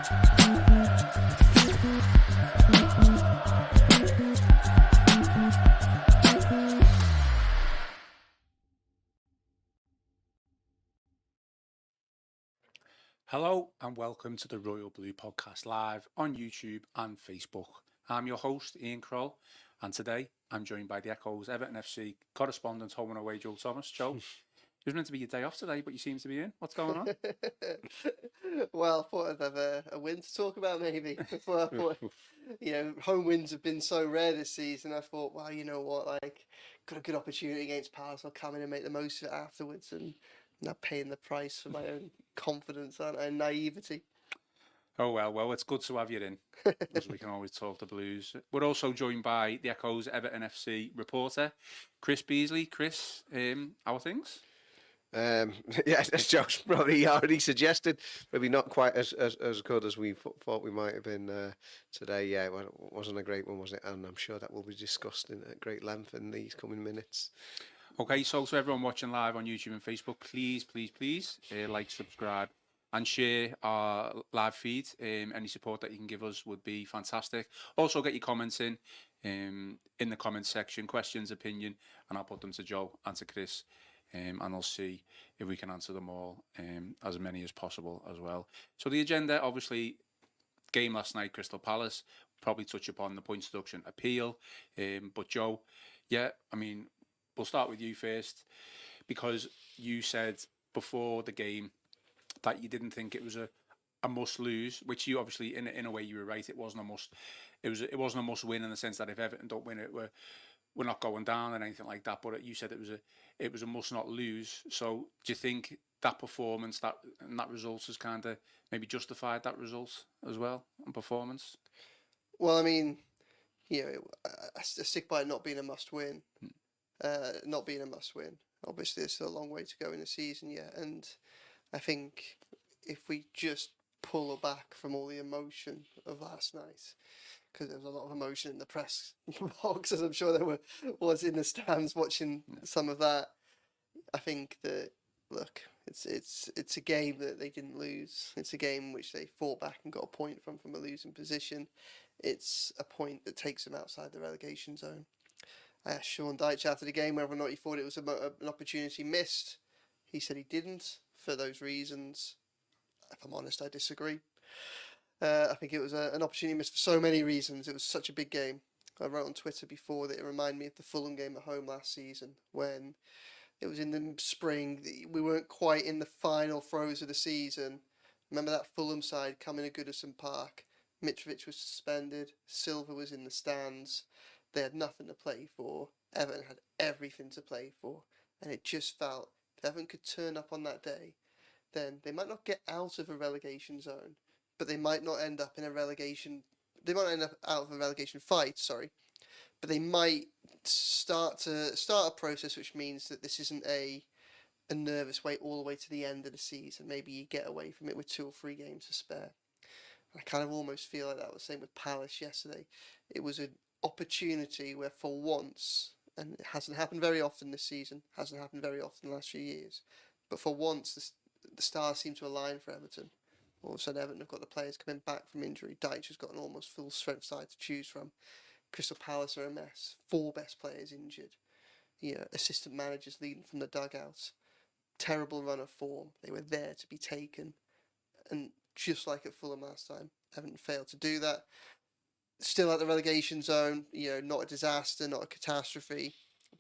Hello and welcome to the Royal Blue Podcast live on YouTube and Facebook. I'm your host Ian Croll, and today I'm joined by the Echo's Everton FC correspondent home and away Joe Thomas. Joe, it was meant to be your day off today, but you seem to be in. What's going on? Well, I thought I'd have a win to talk about maybe. Before I thought, home wins have been so rare this season. I thought, well, you know what, like, got a good opportunity against Palace. I'll come in and make the most of it afterwards, and not paying the price for my own confidence and naivety. Oh, well, it's good to have you in, as we can always talk the Blues. We're also joined by the Echo's Everton FC reporter, Chris Beesley. Chris, how are things? Yeah, as Josh probably already suggested, maybe not quite as good as we thought we might have been today. Yeah, well, it wasn't a great one, was it? And I'm sure that will be discussed at great length in these coming minutes. Okay, so to everyone watching live on YouTube and Facebook, please like, subscribe and share our live feed. Any support that you can give us would be fantastic. Also get your comments in the comments section, questions, opinion, and I'll put them to Joe and to Chris, and I'll see if we can answer them all, as many as possible as well. So the agenda, obviously, game last night, Crystal Palace, probably touch upon the points deduction appeal, but Joe, yeah, I mean, we'll start with you first, because you said before the game that you didn't think it was a must lose, which you obviously in a way you were right. It wasn't a must. It wasn't a must win in the sense that if Everton don't win it, we're not going down and anything like that. But you said it was a must not lose. So do you think that performance that result has kind of maybe justified that result as well and performance? Well, I mean, I stick by it not being a must win. Not being a must win. Obviously, there's still a long way to go in the season yet, and I think if we just pull back from all the emotion of last night, because there was a lot of emotion in the press box, as I'm sure there was in the stands watching some of that. I think that, look, it's a game that they didn't lose. It's a game which they fought back and got a point from a losing position. It's a point that takes them outside the relegation zone. I asked Sean Dyche after the game whether or not he thought it was an opportunity missed. He said he didn't, for those reasons. If I'm honest, I disagree. I think it was an opportunity missed for so many reasons. It was such a big game. I wrote on Twitter before that it reminded me of the Fulham game at home last season, when it was in the spring. We weren't quite in the final throes of the season. Remember that Fulham side coming to Goodison Park? Mitrovic was suspended. Silva was in the stands. They had nothing to play for. Everton had everything to play for. And it just felt, if Everton could turn up on that day, then they might not get out of a relegation zone, but they might not end up in a relegation... They might end up out of a relegation fight, but they might start a process which means that this isn't a nervous wait all the way to the end of the season. Maybe you get away from it with 2 or 3 games to spare. I kind of almost feel like that was the same with Palace yesterday. It was an opportunity where, for once, and it hasn't happened very often this season, hasn't happened very often the last few years, but for once the stars seem to align for Everton. All of a sudden Everton have got the players coming back from injury. Dyche has got an almost full strength side to choose from. Crystal Palace are a mess. 4 best players injured. Assistant managers leading from the dugouts. Terrible run of form. They were there to be taken. And just like at Fulham last time, Everton failed to do that. Still at the relegation zone, not a disaster, not a catastrophe.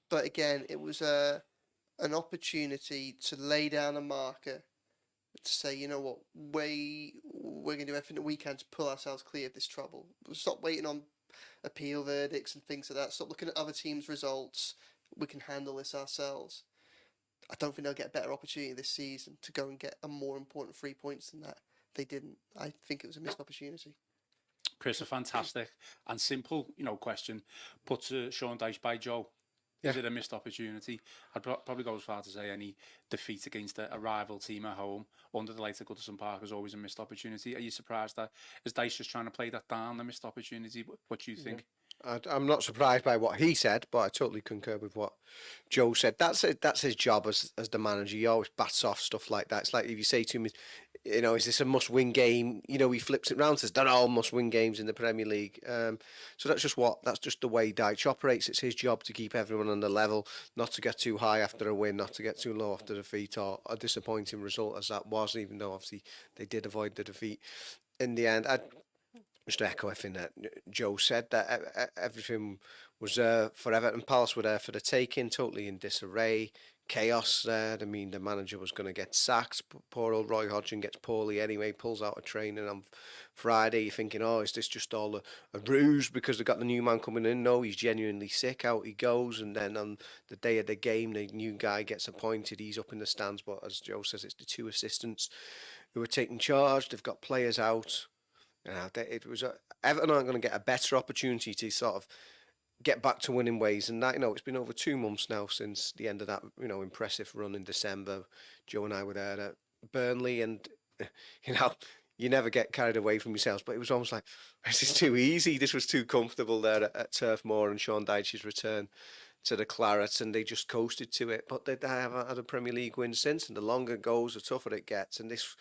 But again, it was an opportunity to lay down a marker, to say, you know what, we're going to do everything that we can to pull ourselves clear of this trouble. Stop waiting on appeal verdicts and things like that. Stop looking at other teams' results. We can handle this ourselves. I don't think they'll get a better opportunity this season to go and get a more important 3 points than that. They didn't. I think it was a missed opportunity. Chris, a fantastic and simple, question put to Sean Dyche by Joe. Is it a missed opportunity? I'd probably go as far to say any defeat against a rival team at home under the lights of Goodison Park is always a missed opportunity. Are you surprised that is Dyche just trying to play that down, the missed opportunity? What do you think? I'm not surprised by what he said, but I totally concur with what Joe said. That's his job as the manager. He always bats off stuff like that. It's like if you say to him, is this a must-win game? He flips it round and says, they're all must-win games in the Premier League. So that's just the way Dyche operates. It's his job to keep everyone on the level, not to get too high after a win, not to get too low after defeat, or a disappointing result as that was, even though obviously they did avoid the defeat in the end. Just to echo everything that Joe said, that everything was for Everton. Palace were there for the taking, totally in disarray, chaos there. I mean, the manager was going to get sacked. Poor old Roy Hodgson gets poorly anyway, pulls out of training on Friday. You're thinking, oh, is this just all a ruse because they've got the new man coming in? No, he's genuinely sick. Out he goes, and then on the day of the game, the new guy gets appointed. He's up in the stands, but as Joe says, it's the two assistants who are taking charge. They've got players out. It was Everton aren't going to get a better opportunity to sort of get back to winning ways, and that it's been over 2 months now since the end of that impressive run in December. Joe and I were there at Burnley, and you never get carried away from yourselves, but it was almost like, this is too easy. This was too comfortable there at Turf Moor and Sean Dyche's return to the Clarets, and they just coasted to it. But they haven't had a Premier League win since, and the longer it goes, the tougher it gets, and this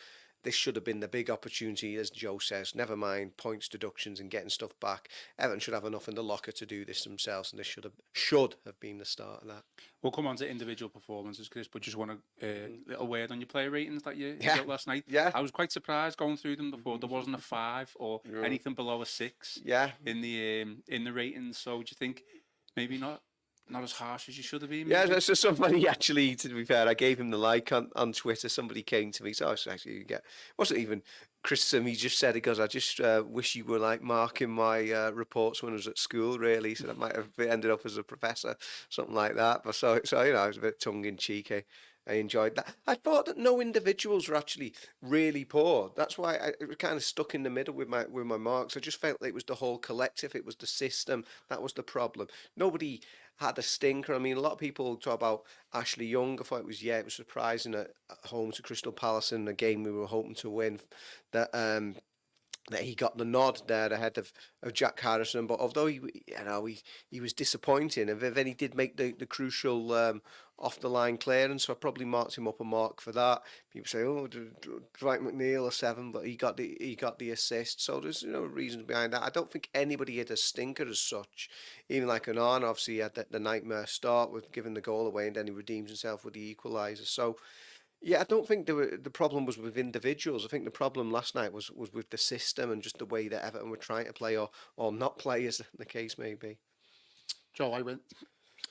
should have been the big opportunity, as Joe says. Never mind points, deductions, and getting stuff back. Everton should have enough in the locker to do this themselves, and this should have been the start of that. We'll come on to individual performances, Chris, but just want a little word on your player ratings that you got last night. Yeah, I was quite surprised going through them before. There wasn't a 5 or anything below a 6. Yeah, in the ratings. So do you think maybe not as harsh as you should have been? Yeah, that's just somebody actually, to be fair, I gave him the like on Twitter. Somebody came to me, so I was actually wasn't even criticism. He just said, he goes, I just wish you were like marking my reports when I was at school, really. So I might have ended up as a professor, something like that. But so I was a bit tongue in cheek. I enjoyed that. I thought that no individuals were actually really poor. That's why it was kind of stuck in the middle with my marks. I just felt like it was the whole collective. It was the system. That was the problem. Nobody had a stinker. I mean, a lot of people talk about Ashley Young. I thought it was surprising at home to Crystal Palace in a game we were hoping to win, that he got the nod there ahead of Jack Harrison. But although he was disappointing, and then he did make the crucial off the line clearance, so I probably marked him up a mark for that. People say, oh, Dwight McNeil a 7, but he got the assist. So there's reasons behind that. I don't think anybody had a stinker as such. Even like Onana, obviously he had the nightmare start with giving the goal away, and then he redeems himself with the equaliser. So yeah, I don't think the problem was with individuals. I think the problem last night was with the system and just the way that Everton were trying to play or not play, as the case may be. Joe, I went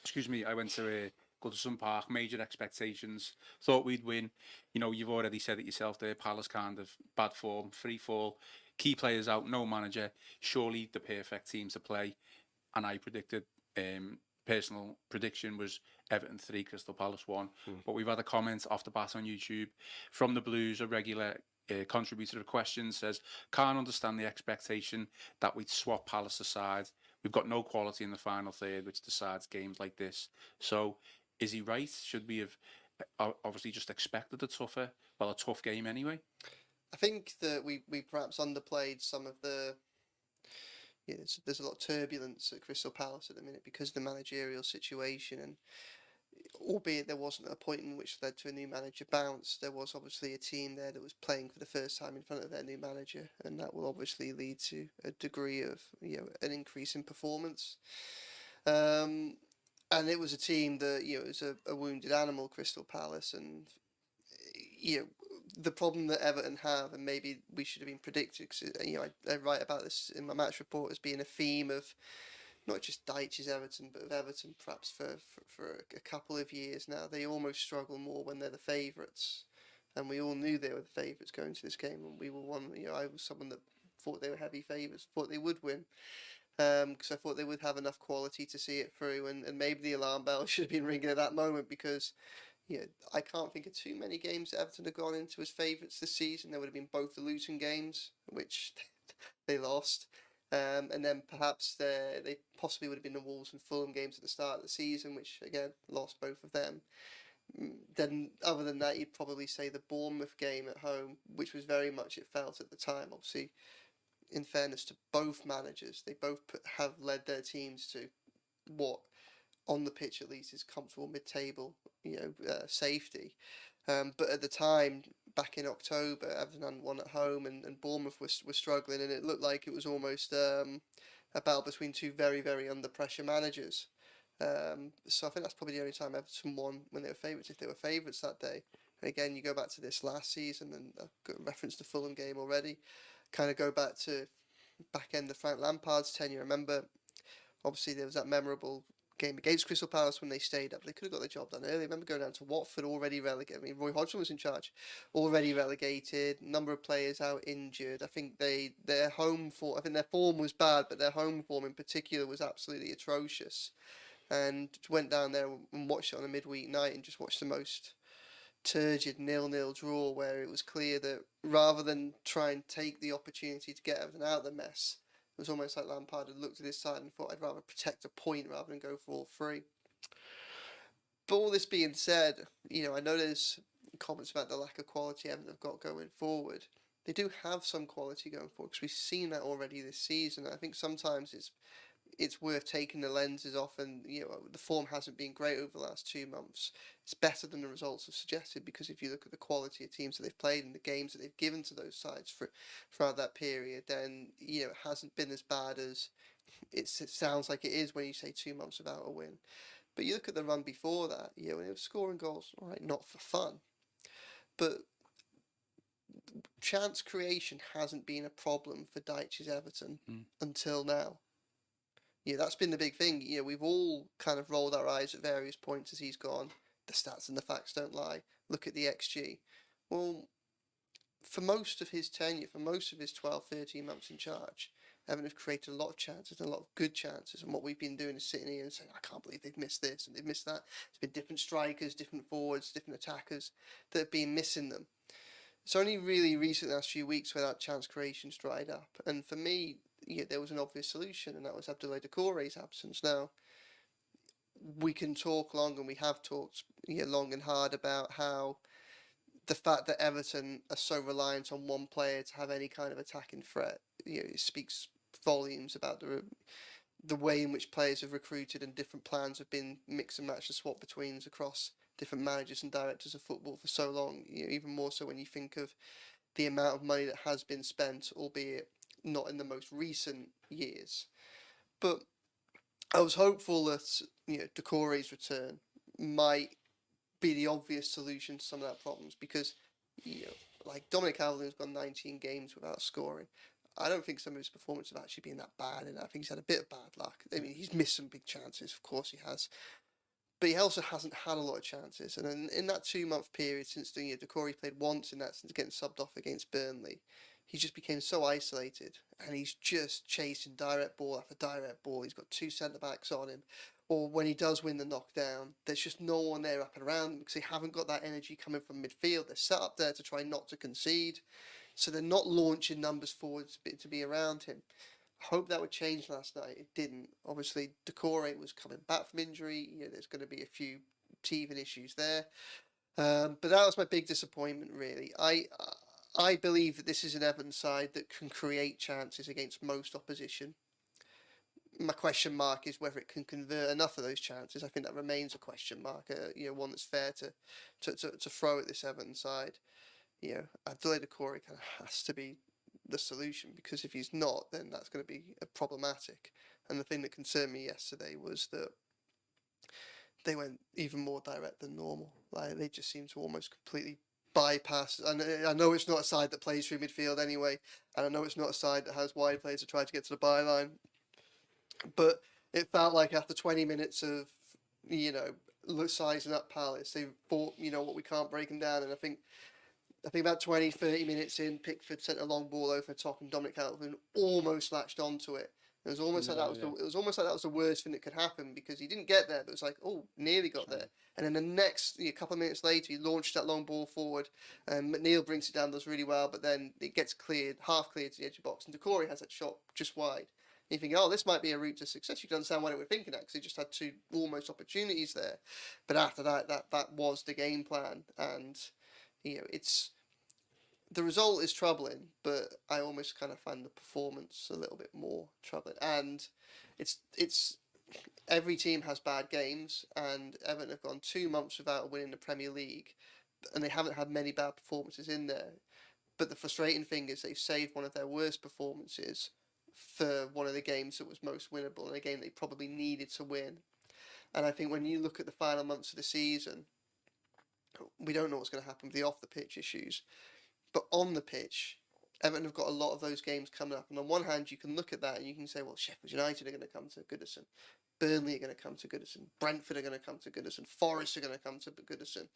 to Goodison Park, major expectations, thought we'd win. You've already said it yourself there, Palace kind of bad form, free fall, key players out, no manager, surely the perfect team to play. And I predicted, personal prediction was Everton 3, Crystal Palace 1. But we've had a comment off the bat on YouTube from the Blues, a regular contributor of questions, says, can't understand the expectation that we'd swap Palace aside. We've got no quality in the final third, which decides games like this. So is he right? Should we have obviously just expected a tough game anyway? I think that we perhaps underplayed some of the... Yeah, there's a lot of turbulence at Crystal Palace at the minute because of the managerial situation, and albeit there wasn't a point in which led to a new manager bounce, there was obviously a team there that was playing for the first time in front of their new manager, and that will obviously lead to a degree of an increase in performance. And it was a team that was a wounded animal, Crystal Palace, and the problem that Everton have, and maybe we should have been predicted, because I write about this in my match report as being a theme of not just Dyche's Everton, but of Everton perhaps for a couple of years now. They almost struggle more when they're the favourites, and we all knew they were the favourites going to this game, and we were one. I was someone that thought they were heavy favourites, thought they would win, because I thought they would have enough quality to see it through, and maybe the alarm bell should have been ringing at that moment, because I can't think of too many games that Everton have gone into as favourites this season. There would have been both the Luton games, which they lost, and then perhaps they possibly would have been the Wolves and Fulham games at the start of the season, which again lost both of them. Then other than that, you'd probably say the Bournemouth game at home, which was very much it felt at the time. Obviously, in fairness to both managers, they both have led their teams to what, on the pitch at least, is comfortable mid-table, safety. But at the time, back in October, Everton hadn't won at home, and Bournemouth were struggling, and it looked like it was almost a battle between two very, very under pressure managers. So I think that's probably the only time Everton won when they were favourites, if they were favourites that day. And again, you go back to this last season, and I've got reference to the Fulham game already. Kind of go back to back end of Frank Lampard's tenure. I remember, obviously, there was that memorable game against Crystal Palace when they stayed up. They could have got the job done early. I remember going down to Watford, already relegated. I mean, Roy Hodgson was in charge, already relegated. Number of players out injured. I think their form was bad, but their home form in particular was absolutely atrocious. And went down there and watched it on a midweek night and just watched the most turgid 0-0 draw, where it was clear that rather than try and take the opportunity to get Everton out of the mess, it was almost like Lampard had looked at his side and thought, I'd rather protect a point rather than go for all three. But all this being said, I know there's comments about the lack of quality Everton have got going forward. They do have some quality going forward, because we've seen that already this season. I think sometimes it's worth taking the lenses off, and the form hasn't been great over the last 2 months. It's better than the results have suggested, because if you look at the quality of teams that they've played and the games that they've given to those sides throughout that period, then it hasn't been as bad as it sounds like it is when you say 2 months without a win. But you look at the run before that, when it was scoring goals, all right, not for fun, but chance creation hasn't been a problem for Dyche's Everton until now. That's been the big thing. We've all kind of rolled our eyes at various points as he's gone. The stats and the facts don't lie. Look at the XG. Well, for most of his tenure, for most of his 12, 13 months in charge, Everton have created a lot of chances and a lot of good chances. And what we've been doing is sitting here and saying, I can't believe they've missed this and they've missed that. It's been different strikers, different forwards, different attackers that have been missing them. It's only really recent last few weeks where that chance creation's dried up. And for me, there was an obvious solution, and that was Abdoulaye Doucoure's absence. Now, we can talk long, and we have talked long and hard about how the fact that Everton are so reliant on one player to have any kind of attacking threat, it speaks volumes about the way in which players have recruited and different plans have been mix and match and swap betweens across different managers and directors of football for so long. Even more so when you think of the amount of money that has been spent, albeit not in the most recent years. But I was hopeful that Doucoure's return might be the obvious solution to some of that problems, because like Dominic Calvert-Lewin's gone 19 games without scoring. I don't think some of his performances have actually been that bad, and I think he's had a bit of bad luck. I mean, he's missed some big chances, of course he has, but he also hasn't had a lot of chances. And in that 2 month period since Doucoure played once in that, since getting subbed off against Burnley, he just became so isolated, and he's just chasing direct ball after direct ball. He's got two centre-backs on him, or when he does win the knockdown, there's just no one there up and around him, because they haven't got that energy coming from midfield. They're set up there to try not to concede, so they're not launching numbers forward to be around him. I hope that would change last night. It didn't. Obviously, Doucoure was coming back from injury. There's going to be a few teething issues there. But that was my big disappointment, really. I believe that this is an Everton side that can create chances against most opposition. My question mark is whether it can convert enough of those chances. I think that remains a question mark. One that's fair to throw at this Everton side. Abdoulaye Doucoure kind of has to be the solution, because if he's not, then that's going to be problematic. And the thing that concerned me yesterday was that they went even more direct than normal. Like, they just seemed to almost completely bypass. And I know it's not a side that plays through midfield anyway, and I know it's not a side that has wide players to try to get to the byline, but it felt like after 20 minutes of sizing up Palace, they thought, what, we can't break them down. And I think about 20, 30 minutes in, Pickford sent a long ball over the top, and Dominic Calvert-Lewin almost latched onto it. It was almost like that was the worst thing that could happen, because he didn't get there, but it was like, oh, nearly got there. And then the next couple of minutes later, he launched that long ball forward, and McNeil brings it down, does really well, but then it gets half cleared to the edge of the box, and Doucoure has that shot just wide. And you think, oh, this might be a route to success. You can understand why they were thinking that, because he just had two almost opportunities there. But after that was the game plan, and it's the result is troubling, but I almost kind of find the performance a little bit more troubling. And it's every team has bad games, and Everton have gone 2 months without winning the Premier League, and they haven't had many bad performances in there. But the frustrating thing is they've saved one of their worst performances for one of the games that was most winnable, and a game they probably needed to win. And I think when you look at the final months of the season, we don't know what's going to happen with the off-the-pitch issues. But on the pitch, Everton have got a lot of those games coming up. And on one hand, you can look at that and you can say, well, Sheffield United are going to come to Goodison. Burnley are going to come to Goodison. Brentford are going to come to Goodison. Forest are going to come to Goodison.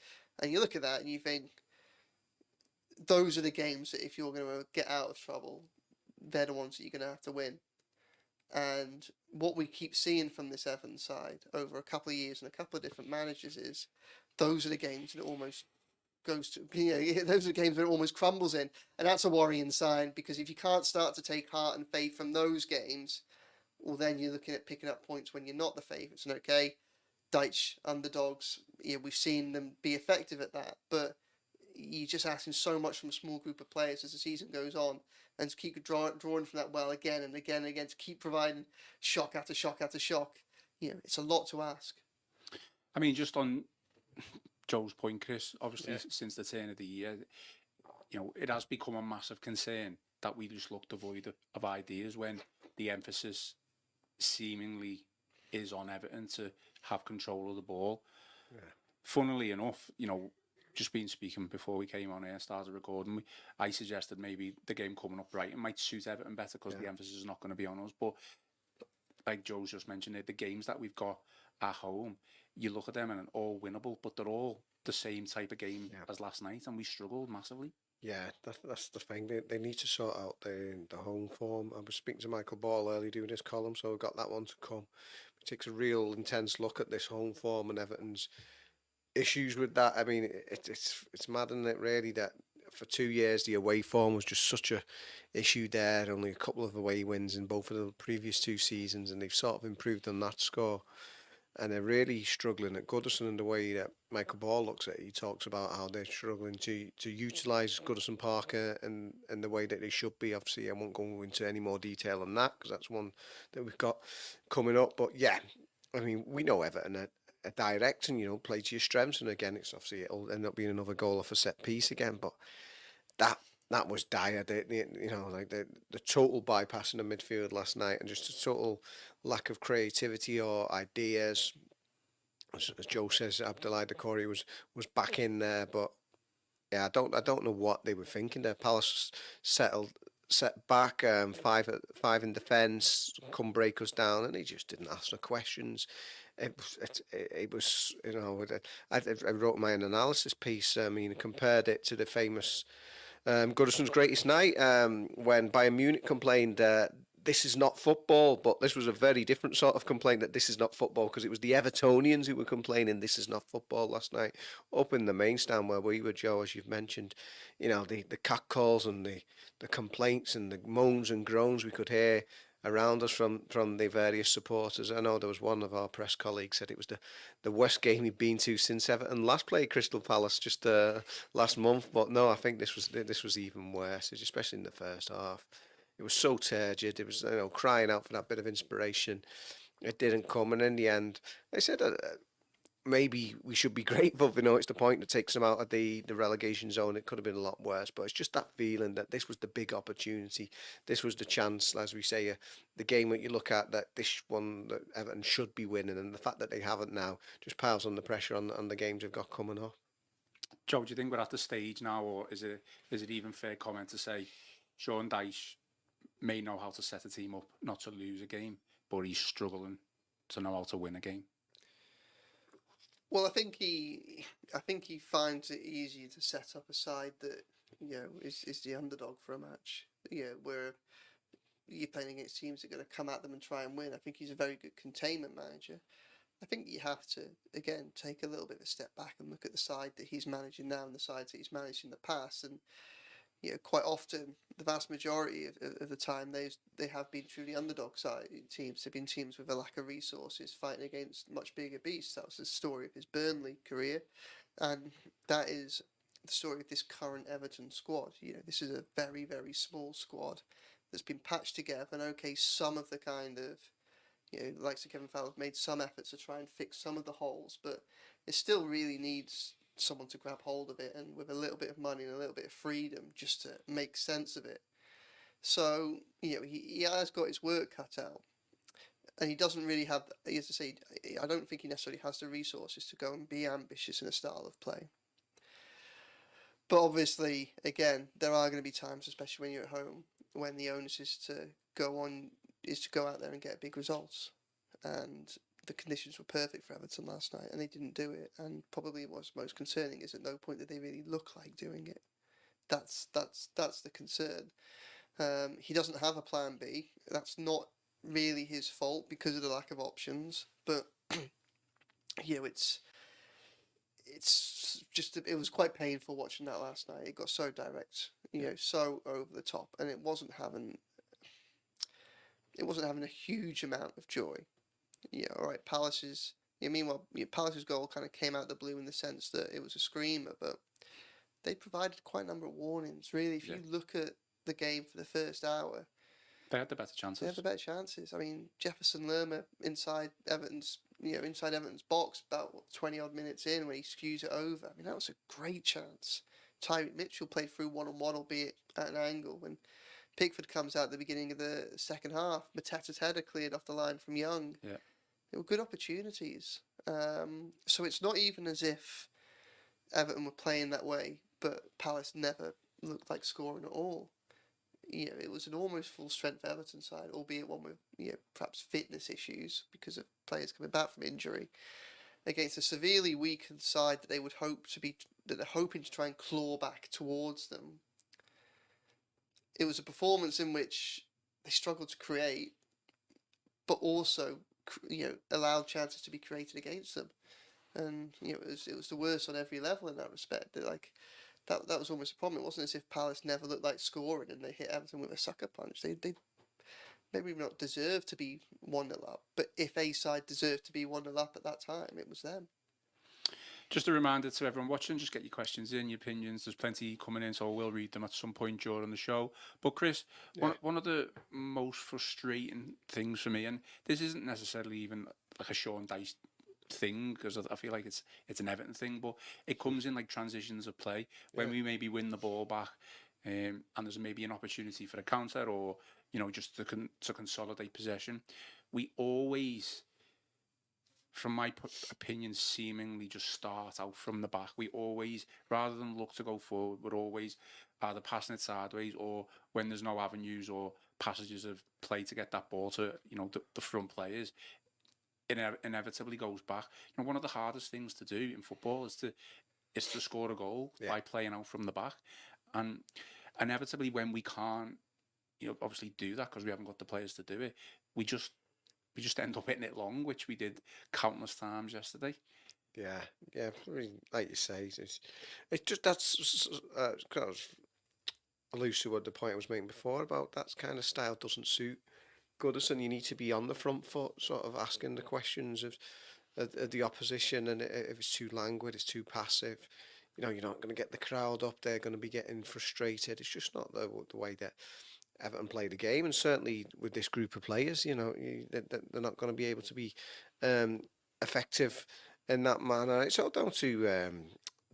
And you look at that and you think, those are the games that if you're going to get out of trouble, they're the ones that you're going to have to win. And what we keep seeing from this Everton side over a couple of years and a couple of different managers is those are the games that almost goes to, those are the games that it almost crumbles in. And that's a worrying sign, because if you can't start to take heart and faith from those games, well, then you're looking at picking up points when you're not the favourites. And okay, Dyche underdogs, we've seen them be effective at that, but you're just asking so much from a small group of players as the season goes on, and to keep drawing from that well again and again and again, to keep providing shock after shock after shock. It's a lot to ask. I mean, just on Joe's point, Chris, obviously since the turn of the year, it has become a massive concern that we just look devoid of ideas when the emphasis seemingly is on Everton to have control of the ball. Yeah. Funnily enough, just been speaking before we came on here, started recording, I suggested maybe the game coming up Brighton might suit Everton better because the emphasis is not going to be on us. But like Joe's just mentioned, the games that we've got at home, you look at them and they're all winnable, but they're all the same type of game as last night, and we struggled massively. Yeah, that's the thing. They need to sort out the home form. I was speaking to Michael Ball early doing his column, so we've got that one to come. It takes a real intense look at this home form and Everton's issues with that. I mean, it's mad, isn't it, really, that for 2 years the away form was just such a issue there. Only a couple of away wins in both of the previous 2 seasons, and they've sort of improved on that score. And they're really struggling at Goodison in the way that Michael Ball looks at it. He talks about how they're struggling to utilise Goodison Park and the way that they should be. Obviously, I won't go into any more detail on that because that's one that we've got coming up. But yeah, I mean, we know Everton are direct and, play to your strengths. And again, it's obviously it'll end up being another goal off a set piece again. But that was dire. The total bypassing of midfield last night and just a total lack of creativity or ideas. As Joe says, Abdoulaye Doucoure was back in there, but yeah, I don't know what they were thinking there. Palace set back, 5 in defence, come break us down, and he just didn't ask the questions. It was I wrote my analysis piece. I mean, compared it to the famous Goodison's greatest night when Bayern Munich complained this is not football, but this was a very different sort of complaint that this is not football, because it was the Evertonians who were complaining this is not football last night up in the main stand where we were, Joe, as you've mentioned. The catcalls and the complaints and the moans and groans we could hear around us from the various supporters. I know there was one of our press colleagues said it was the worst game he'd been to since Everton last played Crystal Palace just last month. But no, I think this was even worse, especially in the first half. It was so turgid. It was crying out for that bit of inspiration. It didn't come, and in the end, I said maybe we should be grateful. It's the point that takes them out of the relegation zone. It could have been a lot worse, but it's just that feeling that this was the big opportunity. This was the chance, as we say, the game that you look at, that this one that Everton should be winning, and the fact that they haven't now just piles on the pressure on the games they've got coming up. Joe, do you think we're at the stage now, or is it even fair comment to say Sean Dyche may know how to set a team up not to lose a game, but he's struggling to know how to win a game? Well, I think he finds it easier to set up a side that is the underdog for a match. Where you're playing against teams that are going to come at them and try and win. I think he's a very good containment manager. I think you have to again take a little bit of a step back and look at the side that he's managing now and the sides that he's managed in the past. And quite often, the vast majority of the time, they have been truly underdog side teams. They've been teams with a lack of resources fighting against much bigger beasts. That was the story of his Burnley career, and that is the story of this current Everton squad. This is a very, very small squad that's been patched together, and okay, some of the kind of, likes of Kevin Fowler have made some efforts to try and fix some of the holes, but it still really needs someone to grab hold of it, and with a little bit of money and a little bit of freedom just to make sense of it. So, he has got his work cut out. And he doesn't really have, as I say, I don't think he necessarily has the resources to go and be ambitious in a style of play. But obviously, again, there are going to be times, especially when you're at home, when the onus is to go out there and get big results. And the conditions were perfect for Everton last night, and they didn't do it. And probably what's most concerning is at no point did they really look like doing it. That's the concern. He doesn't have a plan B. That's not really his fault because of the lack of options, but it's just, it was quite painful watching that last night. It got so direct, so over the top, and it wasn't having a huge amount of joy. All right, Palace's goal kind of came out of the blue in the sense that it was a screamer, but they provided quite a number of warnings. Really, if you look at the game for the first hour, they had the better chances. I mean, Jefferson Lerma inside Everton's box about 20 odd minutes in when he skews it over. I mean, that was a great chance. Tyreek Mitchell played through 1-on-1, albeit at an angle. When Pickford comes out at the beginning of the second half, Mateta's header cleared off the line from Young. Yeah, they were good opportunities. So it's not even as if Everton were playing that way, but Palace never looked like scoring at all. It was an almost full strength Everton side, albeit one with perhaps fitness issues because of players coming back from injury, against a severely weakened side that they're hoping to try and claw back towards them. It was a performance in which they struggled to create, but also allowed chances to be created against them, and it was the worst on every level in that respect. That was almost a problem. It wasn't as if Palace never looked like scoring and they hit Everton with a sucker punch. They maybe not deserve to be 1-0 up, but if a side deserved to be 1-0 up at that time, it was them. Just a reminder to everyone watching, just get your questions in, your opinions. There's plenty coming in, so we'll read them at some point during the show. But Chris, one of the most frustrating things for me, and this isn't necessarily even like a Sean Dyche thing, because I feel like it's an Everton thing, but it comes in like transitions of play when we maybe win the ball back, and there's maybe an opportunity for a counter, or just to consolidate possession. We always, from my opinion, seemingly just start out from the back. We always, rather than look to go forward, we're always either passing it sideways, or when there's no avenues or passages of play to get that ball to the front players, it inevitably goes back. One of the hardest things to do in football is to score a goal by playing out from the back, and inevitably when we can't obviously do that because we haven't got the players to do it, we just end up hitting it long, which we did countless times yesterday. Yeah. I mean, like you say, it's just that's kind of alludes to what the point I was making before about that kind of style doesn't suit Goodison. You need to be on the front foot, sort of asking the questions of the opposition, and if it's too languid, it's too passive, you're not going to get the crowd up. They're going to be getting frustrated. It's just not the way that Everton play the game, and certainly with this group of players, they're not going to be able to be effective in that manner. It's all down to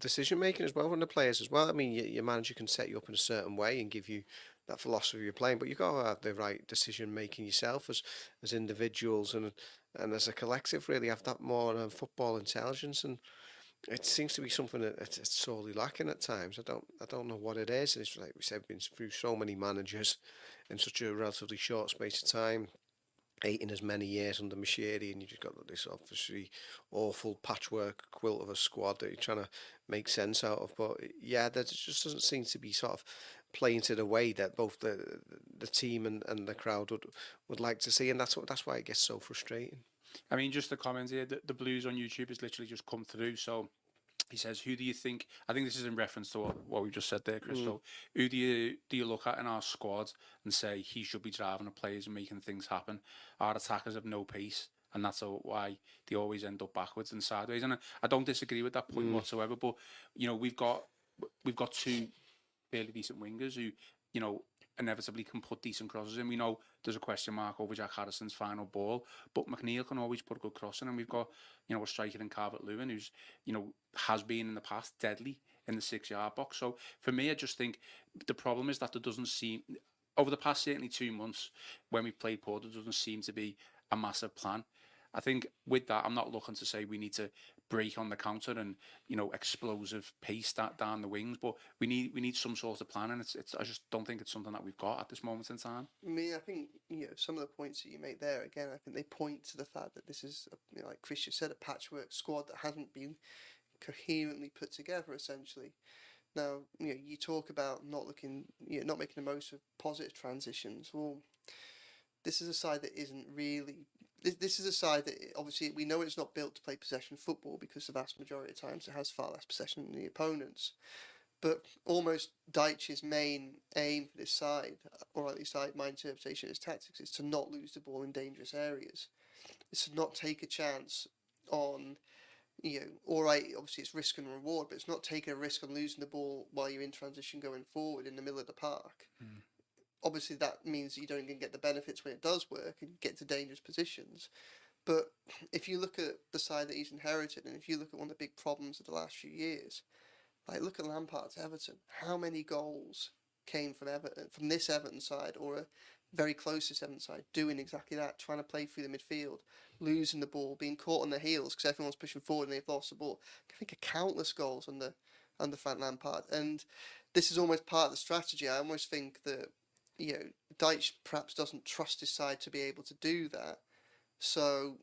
decision making as well from the players as well. I mean, your manager can set you up in a certain way and give you that philosophy of playing, but you've got to have the right decision making yourself as individuals and as a collective. Really have that more football intelligence, and it seems to be something that it's sorely lacking at times. I don't know what it is. And it's like we said, we've been through so many managers in such a relatively short space of time. 8 in as many years under Machiri, and you just got this obviously awful patchwork quilt of a squad that you're trying to make sense out of. But yeah, there just doesn't seem to be sort of playing to the way that both the team and the crowd would like to see, and that's why it gets so frustrating. I mean, just the comments here, the Blues on YouTube has literally just come through. So he says, who do you think, I think this is in reference to what we just said there, Chris. So who do you look at in our squad and say he should be driving the players and making things happen? Our attackers have no pace, and that's why they always end up backwards and sideways. And I don't disagree with that point whatsoever, but we've got we've got two fairly decent wingers who, you know, inevitably can put decent crosses in. We know there's a question mark over Jack Harrison's final ball, but McNeil can always put a good cross in, and we've got, you know, a striker in Calvert-Lewin who's, you know, has been in the past deadly in the 6-yard box. So for me, I just think the problem is that there doesn't seem, over the past certainly 2 months when we've played poor, there doesn't seem to be a massive plan. I think with that, I'm not looking to say we need to break on the counter and, you know, explosive pace that down the wings, but we need some sort of plan, and it's I just don't think it's something that we've got at this moment in time. I think, you know, some of the points that you make there, again, I think they point to the fact that this is, you know, like Chris just said, a patchwork squad that hasn't been coherently put together, essentially. Now, you know, you talk about not making the most of positive transitions. Well, this is a side that isn't really. This is a side that obviously we know it's not built to play possession football, because the vast majority of times it has far less possession than the opponents. But almost Dyche's main aim for this side, or at least my interpretation of his tactics, is to not lose the ball in dangerous areas. It's to not take a chance on, you know, all right, obviously it's risk and reward, but it's not taking a risk on losing the ball while you're in transition going forward in the middle of the park. Obviously that means you don't get the benefits when it does work and get to dangerous positions. But if you look at the side that he's inherited, and if you look at one of the big problems of the last few years, like look at Lampard's Everton. How many goals came from Everton, from this Everton side, or a very closest Everton side, doing exactly that, trying to play through the midfield, losing the ball, being caught on their heels because everyone's pushing forward and they've lost the ball. I think of countless goals under Frank Lampard, and this is almost part of the strategy. I almost think that, you know, Dyche perhaps doesn't trust his side to be able to do that. So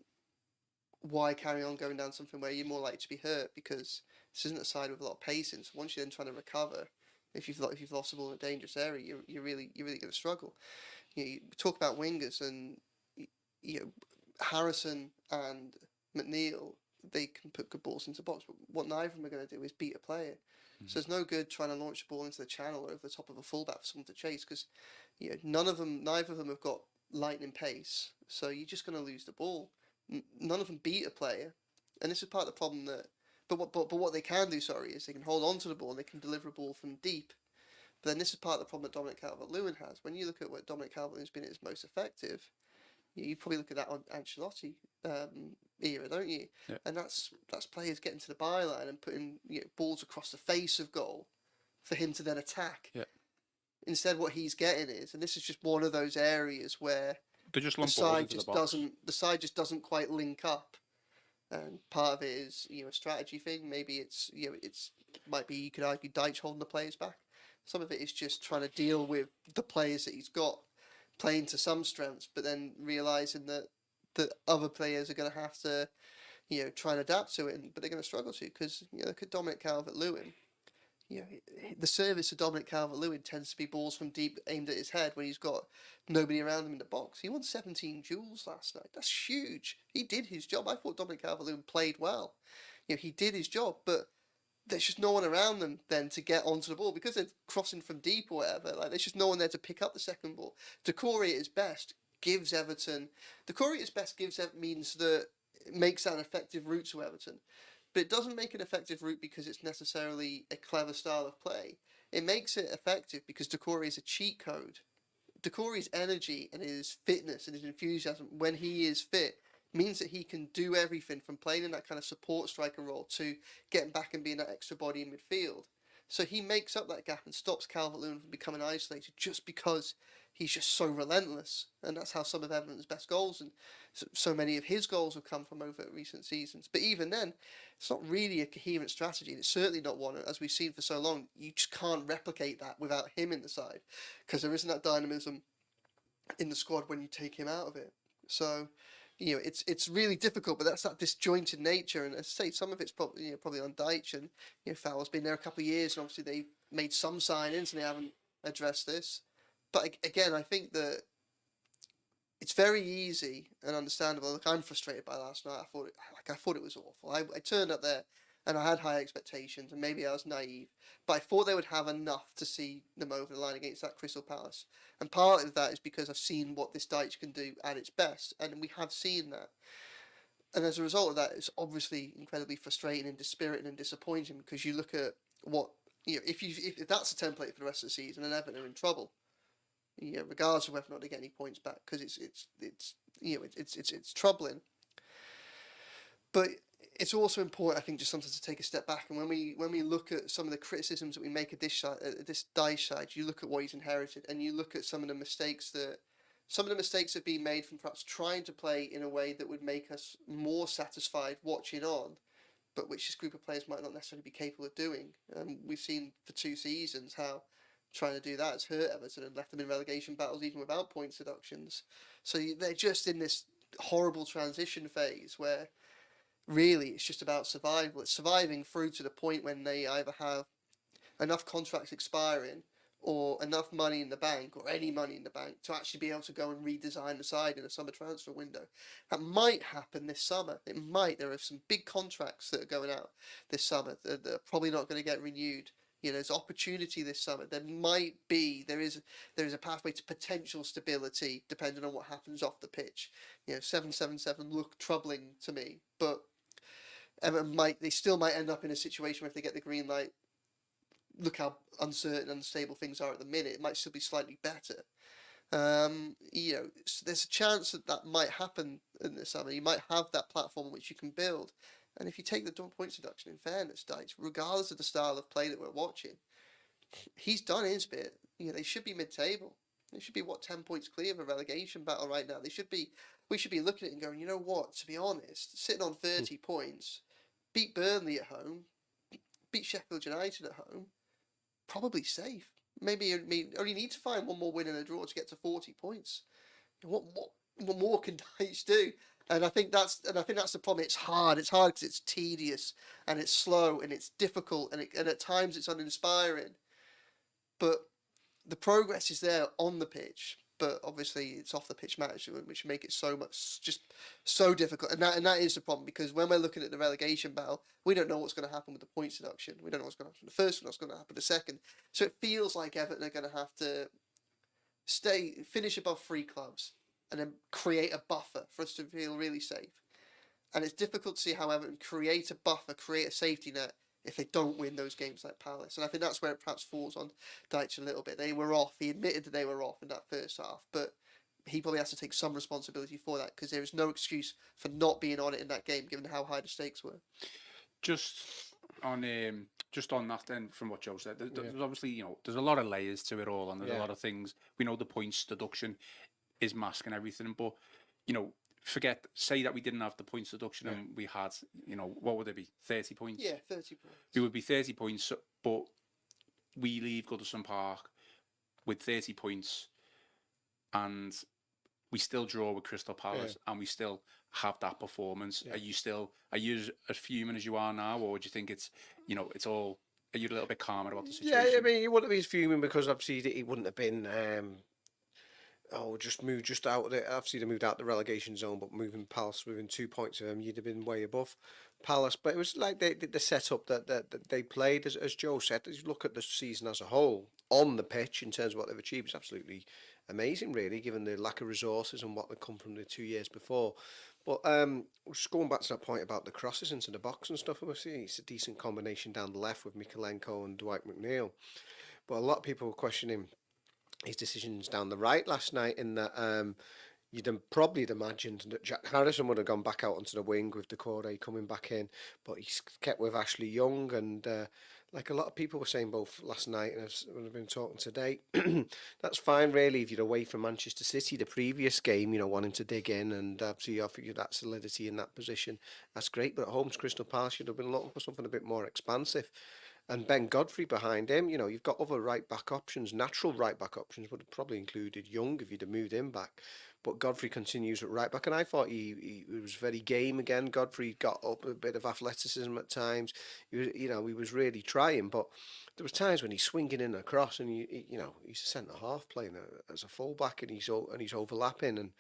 why carry on going down something where you're more likely to be hurt? Because this isn't a side with a lot of patience. Once you're then trying to recover, if you've lost the ball in a dangerous area, you're really going to struggle. You know, you talk about wingers, and you know, Harrison and McNeil, they can put good balls into the box, but what neither of them are going to do is beat a player. So there's no good trying to launch the ball into the channel or over the top of a fullback for someone to chase, because, you know, neither of them have got lightning pace. So you're just going to lose the ball. None of them beat a player, and this is part of the problem that. But what they can do, is they can hold on to the ball and they can deliver a ball from deep. But then this is part of the problem that Dominic Calvert-Lewin has. When you look at what Dominic Calvert-Lewin's been at his most effective, you probably look at that on Ancelotti era, don't you? Yeah. And that's players getting to the byline and putting, you know, balls across the face of goal for him to then attack. Yeah. Instead, what he's getting is, and this is just one of those areas where They just the lump balls side into just the box. doesn't quite link up. And part of it is, you know, a strategy thing. Maybe it's, you know, might be, you could argue, Dyche holding the players back. Some of it is just trying to deal with the players that he's got, playing to some strengths, but then realising that other players are going to have to, you know, try and adapt to it, but they're going to struggle to, because, you know, look at Dominic Calvert-Lewin. You know, the service of Dominic Calvert-Lewin tends to be balls from deep aimed at his head when he's got nobody around him in the box. He won 17 duels last night. That's huge. He did his job. I thought Dominic Calvert-Lewin played well. You know, he did his job, but there's just no one around them then to get onto the ball, because they're crossing from deep or whatever. Like, there's just no one there to pick up the second ball. Doucoure at his best gives Everton. Doucoure at his best means that it makes that an effective route to Everton. But it doesn't make an effective route because it's necessarily a clever style of play. It makes it effective because Doucoure is a cheat code. Doucoure's energy and his fitness and his enthusiasm, when he is fit, means that he can do everything from playing in that kind of support striker role to getting back and being that extra body in midfield. So he makes up that gap and stops Calvert-Lewin from becoming isolated just because he's just so relentless. And that's how some of Everton's best goals and so many of his goals have come from over recent seasons. But even then, it's not really a coherent strategy. And it's certainly not one, as we've seen for so long. You just can't replicate that without him in the side, because there isn't that dynamism in the squad when you take him out of it. So, you know, it's really difficult, but that's that disjointed nature. And as I say, some of it's probably on Dyche, and, you know, Fowler's been there a couple of years, and obviously they've made some signings and they haven't addressed this. But again, I think that it's very easy and understandable. Look, I'm frustrated by last night. I thought it was awful. I turned up there and I had high expectations, and maybe I was naive, but I thought they would have enough to see them over the line against that Crystal Palace. And part of that is because I've seen what this Dyche can do at its best, and we have seen that. And as a result of that, it's obviously incredibly frustrating and dispiriting and disappointing, because you look at what if that's a template for the rest of the season, then Everton are in trouble. Regardless of whether or not they get any points back, because it's troubling. But it's also important, I think, just sometimes to take a step back. And when we look at some of the criticisms that we make at this Dyche side, you look at what he's inherited, and you look at some of the mistakes have been made from perhaps trying to play in a way that would make us more satisfied watching on, but which this group of players might not necessarily be capable of doing. We've seen for 2 seasons how trying to do that has hurt Everton and left them in relegation battles even without points deductions. So they're just in this horrible transition phase where really it's just about survival. It's surviving through to the point when they either have enough contracts expiring or enough money in the bank, or any money in the bank, to actually be able to go and redesign the side in a summer transfer window. That might happen this summer. It might. There are some big contracts that are going out this summer that are probably not going to get renewed. There's opportunity this summer. There is a pathway to potential stability depending on what happens off the pitch. 777 look troubling to me, but Everton they still might end up in a situation where if they get the green light, look how uncertain and unstable things are at the minute, it might still be slightly better. There's a chance that might happen in the summer. You might have that platform on which you can build. And if you take the points deduction, in fairness, Dyche, regardless of the style of play that we're watching, he's done his bit. They should be mid-table. They should be 10 points clear of a relegation battle right now. We should be looking at it and going, you know what? To be honest, sitting on 30 points, beat Burnley at home, beat Sheffield United at home, probably safe. Maybe only need to find one more win and a draw to get to 40 points. What more can Dyche do? And I think that's the problem. It's hard. It's hard because it's tedious and it's slow and it's difficult and at times it's uninspiring. But the progress is there on the pitch. But obviously it's off the pitch management which make it so difficult. And that is the problem, because when we're looking at the relegation battle, we don't know what's going to happen with the points deduction. We don't know what's going to happen with the first one, what's going to happen with the second. So it feels like Everton are going to have to finish above 3 clubs and then create a buffer for us to feel really safe. And it's difficult to see how Everton create a buffer, create a safety net if they don't win those games like Palace. And I think that's where it perhaps falls on Dyche a little bit. They were off. He admitted that they were off in that first half, but he probably has to take some responsibility for that, because there is no excuse for not being on it in that game, given how high the stakes were. Just on that then, from what Joe said, there's obviously, there's a lot of layers to it all, and there's a lot of things. We know the points deduction is masking everything, but say that we didn't have the points deduction and we had, what would it be, 30 points? Yeah, 30 points. It would be 30 points, but we leave Goodison Park with 30 points and we still draw with Crystal Palace and we still have that performance. Are you as fuming as you are now, or do you think it's, it's all, are you a little bit calmer about the situation? Yeah, I mean, you wouldn't be fuming because obviously he wouldn't have been just out of it. Obviously, they moved out the relegation zone, but moving Palace within 2 points of them, you'd have been way above Palace. But it was like the setup that they played, as Joe said. As you look at the season as a whole on the pitch in terms of what they've achieved, it's absolutely amazing, really, given the lack of resources and what they come from the 2 years before. But just going back to that point about the crosses into the box and stuff, obviously it's a decent combination down the left with Mikalenko and Dwight McNeil. But a lot of people were questioning his decisions down the right last night, in that you'd probably imagined that Jack Harrison would have gone back out onto the wing with Doucoure coming back in, but he's kept with Ashley Young, and like a lot of people were saying both last night and as I've been talking today, that's fine really if you're away from Manchester City the previous game, wanting to dig in and obviously offer you that solidity in that position, that's great, but at home to Crystal Palace you'd have been looking for something a bit more expansive. And Ben Godfrey behind him, you've got other right-back options, natural right-back options, would have probably included Young if you'd have moved him back. But Godfrey continues at right-back, and I thought he was very game again. Godfrey got up a bit of athleticism at times. He was really trying, but there was times when he's swinging in across, and he's a centre-half playing as a full-back, and he's overlapping, and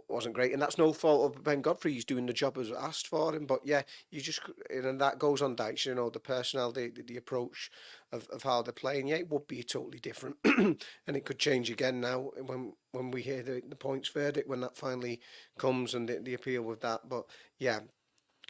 wasn't great, and that's no fault of Ben Godfrey. He's doing the job as asked for him, but and that goes on Dyche, the personnel, the approach of how they're playing. It would be totally different, and it could change again now when we hear the points verdict, when that finally comes and the appeal with that. But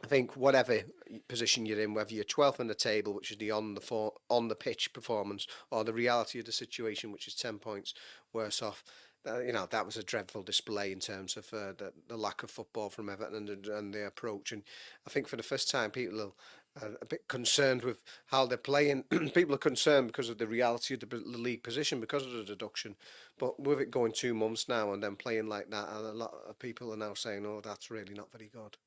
I think whatever position you're in, whether you're 12th in the table, which is the on the pitch performance, or the reality of the situation, which is 10 points worse off, that was a dreadful display in terms of the lack of football from Everton and their approach. And I think for the first time, people are a bit concerned with how they're playing. People are concerned because of the reality of the league position, because of the deduction. But with it going 2 months now and then playing like that, and a lot of people are now saying, "Oh, that's really not very good."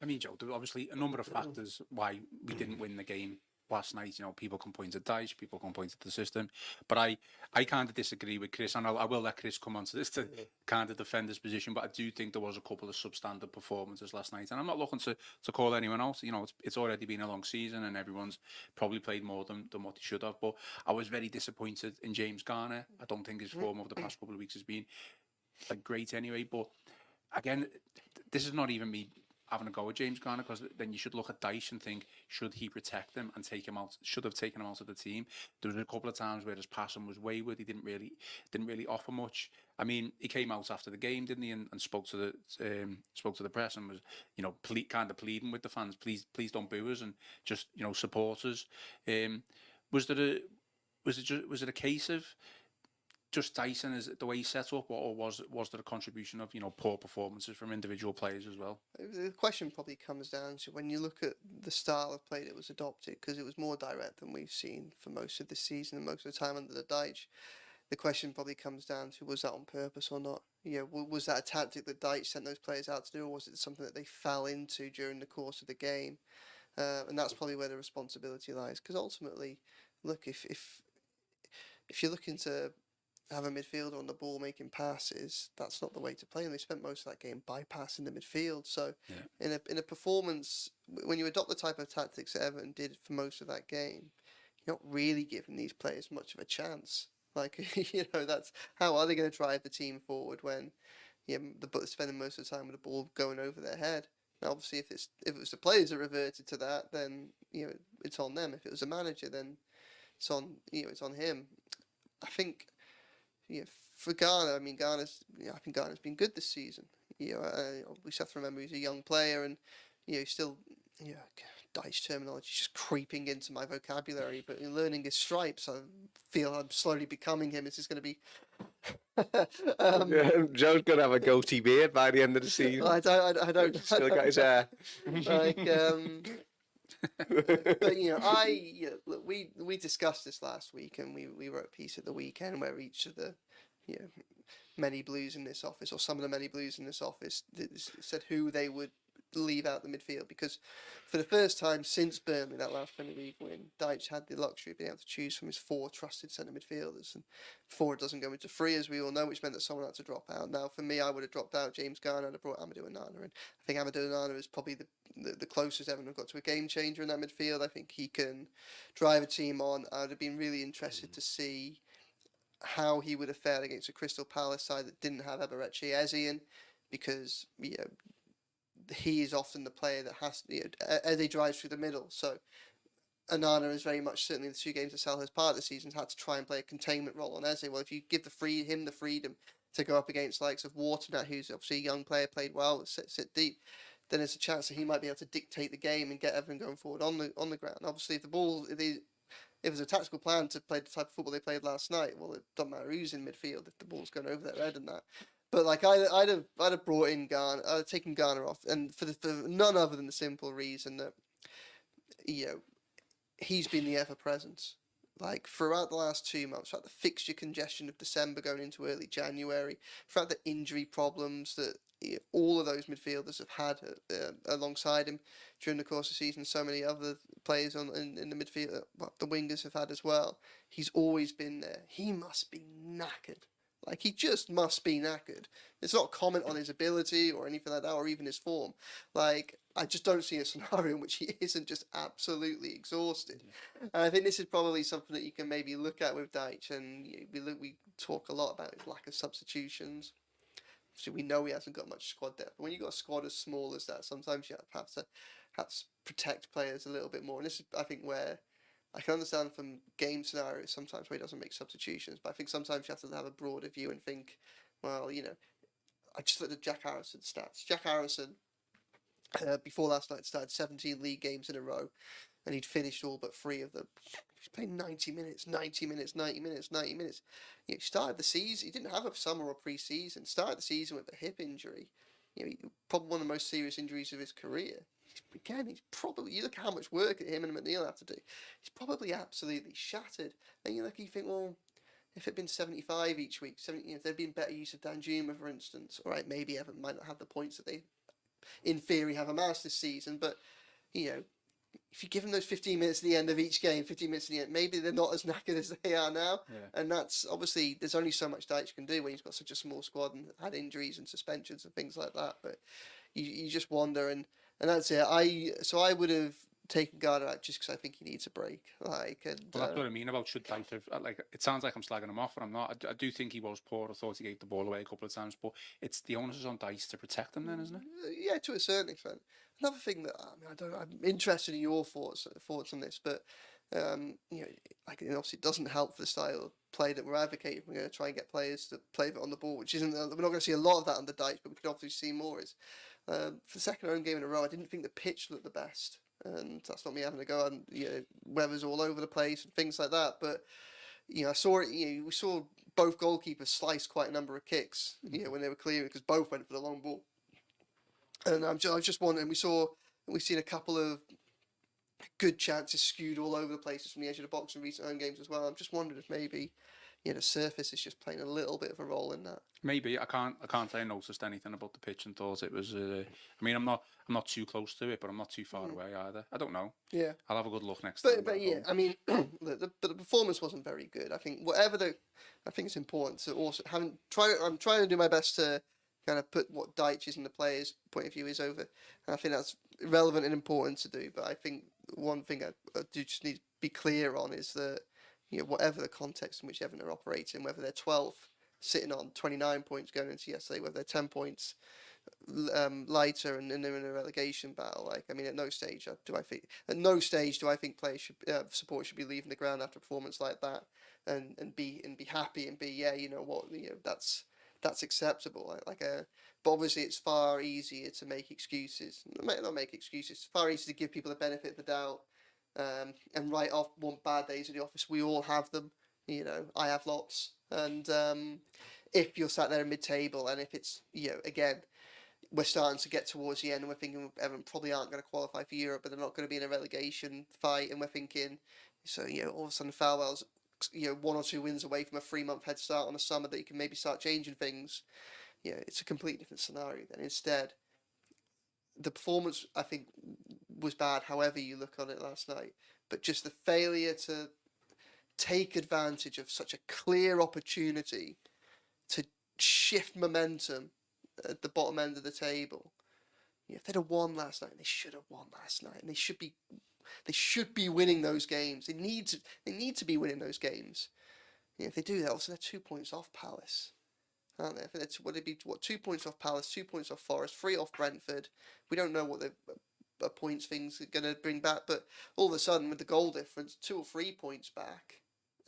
I mean, Joe, there were obviously a number of factors why we didn't win the game last night. People can point to Dyche, people can point to the system, but I kind of disagree with Chris, and I will let Chris come on to this to kind of defend his position, but I do think there was a couple of substandard performances last night, and I'm not looking to call anyone else. It's already been a long season, and everyone's probably played more than what they should have, but I was very disappointed in James Garner. I don't think his form over the past couple of weeks has been great anyway, but again, this is not even me having a go at James Garner, because then you should look at Dyche and think, should he protect him and take him out? Should have taken him out of the team. There was a couple of times where his passing was wayward. He didn't really offer much. I mean, he came out after the game, didn't he, and spoke to the press and was kind of pleading with the fans, please don't boo us and just support us. Was it a case of just Dyson is the way he set up, or was there a contribution of poor performances from individual players as well? The question probably comes down to when you look at the style of play that was adopted, because it was more direct than we've seen for most of the season and most of the time under the Dyche. The question probably comes down to, was that on purpose or not? Was that a tactic that Dyche sent those players out to do, or was it something that they fell into during the course of the game? And that's probably where the responsibility lies, because ultimately, look, if you're looking to have a midfielder on the ball making passes, that's not the way to play. And they spent most of that game bypassing the midfield. So in a performance, when you adopt the type of tactics that Everton did for most of that game, you're not really giving these players much of a chance. That's how are they going to drive the team forward when they're spending most of the time with the ball going over their head? Now, obviously, if it was the players that reverted to that, then it's on them. If it was a manager, then it's on him. I think. For Garner, I think Garner's been good this season. We have to remember he's a young player, and he's still, Dyche terminology is just creeping into my vocabulary. But in learning his stripes, I feel I'm slowly becoming him. It's just going to be. Joe's going to have a goatee beard by the end of the season. I don't. Still got his hair. But look, we discussed this last week, and we wrote a piece at the weekend where each of the many blues in this office, or some of the many blues in this office, said who they would leave out the midfield, because for the first time since Burnley, that last Premier League win, Dyche had the luxury of being able to choose from his 4 trusted centre midfielders, and 4 doesn't go into 3, as we all know, which meant that someone had to drop out. Now, for me, I would have dropped out James Garner and have brought Amadou Onana in. I think Amadou Onana is probably the closest Everton have got to a game changer in that midfield. I think he can drive a team on. I would have been really interested to see how he would have fared against a Crystal Palace side that didn't have Eberechi Eze in, because he is often the player that has Eze drives through the middle. So Onana is very much, certainly the 2 games that Selhurst part of the season, had to try and play a containment role on Eze. Well, if you give him the freedom to go up against likes of Waternet, who's obviously a young player, played well, sit deep, then there's a chance that he might be able to dictate the game and get everyone going forward on the ground. Obviously, if it was a tactical plan to play the type of football they played last night, well, it doesn't matter who's in midfield if the ball's going over their head and that. But I'd have brought in Garner, I'd have taken Garner off, and for none other than the simple reason that he's been the ever presence. Throughout the last 2 months, throughout the fixture congestion of December going into early January, throughout the injury problems that all of those midfielders have had alongside him during the course of the season, so many other players in the midfield, the wingers have had as well. He's always been there. He must be knackered. He just must be knackered. It's not a comment on his ability or anything like that, or even his form. I just don't see a scenario in which he isn't just absolutely exhausted. And I think this is probably something that you can maybe look at with Dyche, and we talk a lot about his lack of substitutions. So we know he hasn't got much squad depth. But when you've got a squad as small as that, sometimes you have to protect players a little bit more. And this is, I think, where I can understand from game scenarios sometimes where he doesn't make substitutions, but I think sometimes you have to have a broader view and think, well, I just looked at Jack Harrison's stats. Jack Harrison before last night, started 17 league games in a row, and he'd finished all but 3 of them. He's playing 90 minutes, 90 minutes, 90 minutes, 90 minutes. He started the season. He didn't have a summer or pre-season. Started the season with a hip injury. Probably one of the most serious injuries of his career. He's probably, you look at how much work him and McNeil have to do. He's probably absolutely shattered. And you think, well, if it'd been 75 each week, if there'd been better use of Danjuma, for instance, all right, maybe Everton might not have the points that they, in theory, have amassed this season. But if you give them those 15 minutes at the end of each game, 15 minutes at the end, maybe they're not as knackered as they are now. Yeah. And that's obviously, there's only so much Dyche can do when he's got such a small squad and had injuries and suspensions and things like that. But you just wonder, and that's it. I would have taken Gardner out just because I think he needs a break. Well, that's what I mean about should Dyche have, it sounds like I'm slagging him off, but I'm not. I do think he was poor. I thought he gave the ball away a couple of times, but it's the onus is on Dyche to protect him then, isn't it? Yeah, to a certain extent. Another thing that I'm interested in your thoughts on this, but obviously it doesn't help for the style of play that we're advocating. We're going to try and get players to play it on the ball, which isn't. We're not going to see a lot of that under Dyche, but we could obviously see more. Is for the second home game in a row, I didn't think the pitch looked the best, and that's not me having a go on. Weather's all over the place and things like that, but. I saw it. We saw both goalkeepers slice quite a number of kicks. When they were clearing because both went for the long ball. And I was just wondering. We've seen a couple of good chances skewed all over the places from the edge of the box in recent home games as well. I'm just wondering if maybe the surface is just playing a little bit of a role in that. Maybe I can't say I noticed anything about the pitch and thought it was. I'm not too close to it, but I'm not too far away either. I don't know. Yeah, I'll have a good look next time. But yeah, the performance wasn't very good. I think I think it's important to also I'm trying to do my best to kind of put what Dyche is and the players' point of view is over. And I think that's relevant and important to do. But I think one thing I do just need to be clear on is that whatever the context in which Everton are operating, whether they're 12th, sitting on 29 points going into yesterday, whether they're 10 points lighter and they're in a relegation battle. At no stage do I think players should support should be leaving the ground after a performance like that and be happy and be that's acceptable. But obviously it's far easier to make excuses. Not make excuses. It's far easier to give people the benefit of the doubt and write off one bad days in the office. We all have them. I have lots. And if you're sat there in mid-table and if it's again. We're starting to get towards the end and we're thinking Everton probably aren't going to qualify for Europe, but they're not going to be in a relegation fight. And we're thinking, all of a sudden Farwell's, 1 or 2 wins away from a 3-month head start on a summer that you can maybe start changing things. It's a completely different scenario then. Instead, the performance, I think, was bad, however you look on it last night. But just the failure to take advantage of such a clear opportunity to shift momentum at the bottom end of the table. If they'd have won last night, they should have won last night, and they should be winning those games. They need to be winning those games. If they do that, also they're 2 points off Palace, aren't they? I think would it be 2 points off Palace, 2 points off Forest, 3 off Brentford. We don't know what the points things are going to bring back, but all of a sudden with the goal difference, 2 or 3 points back,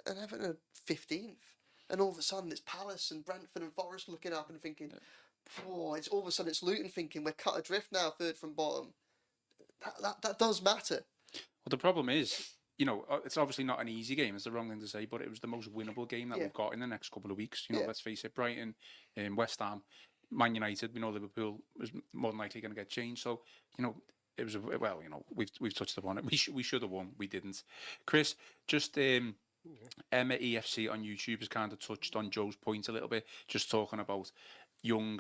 and Everton are 15th, and all of a sudden it's Palace and Brentford and Forest looking up and thinking. Yeah. It's all of a sudden it's Luton thinking we're cut adrift now, 3rd from bottom. That does matter. Well, the problem is, it's obviously not an easy game. It's the wrong thing to say, but it was the most winnable game that we've got in the next couple of weeks. Let's face it, Brighton, West Ham, Man United. We know Liverpool was more than likely going to get changed. So, it was we've touched upon it. We should have won. We didn't. Chris, just Emma EFC on YouTube has kind of touched on Joe's point a little bit, just talking about Young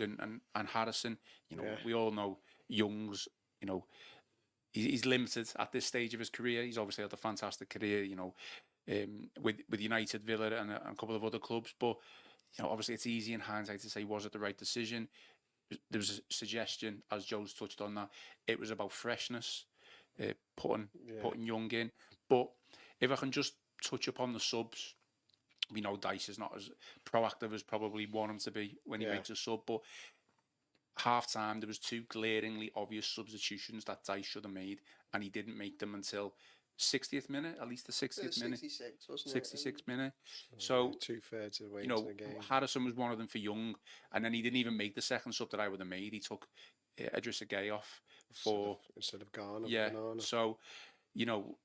and Harrison. We all know Young's, he's limited at this stage of his career. He's obviously had a fantastic career, with United, Villa and a couple of other clubs. But, obviously it's easy in hindsight to say, was it the right decision? There was a suggestion, as Joe's touched on, that it was about freshness, putting Young in. But if I can just touch upon the subs, we know Dyche is not as proactive as probably want him to be when he makes a sub, but half-time there was 2 glaringly obvious substitutions that Dyche should have made, and he didn't make them until 60th minute, at least the 60th minute. 66, wasn't it? 66th minute. So, 2/3 of the way you know, into the game. Harrison was one of them for Young, and then he didn't even make the second sub that I would have made. He took Idrissa Gueye off for instead of Garner. yeah. Onana. So, you know,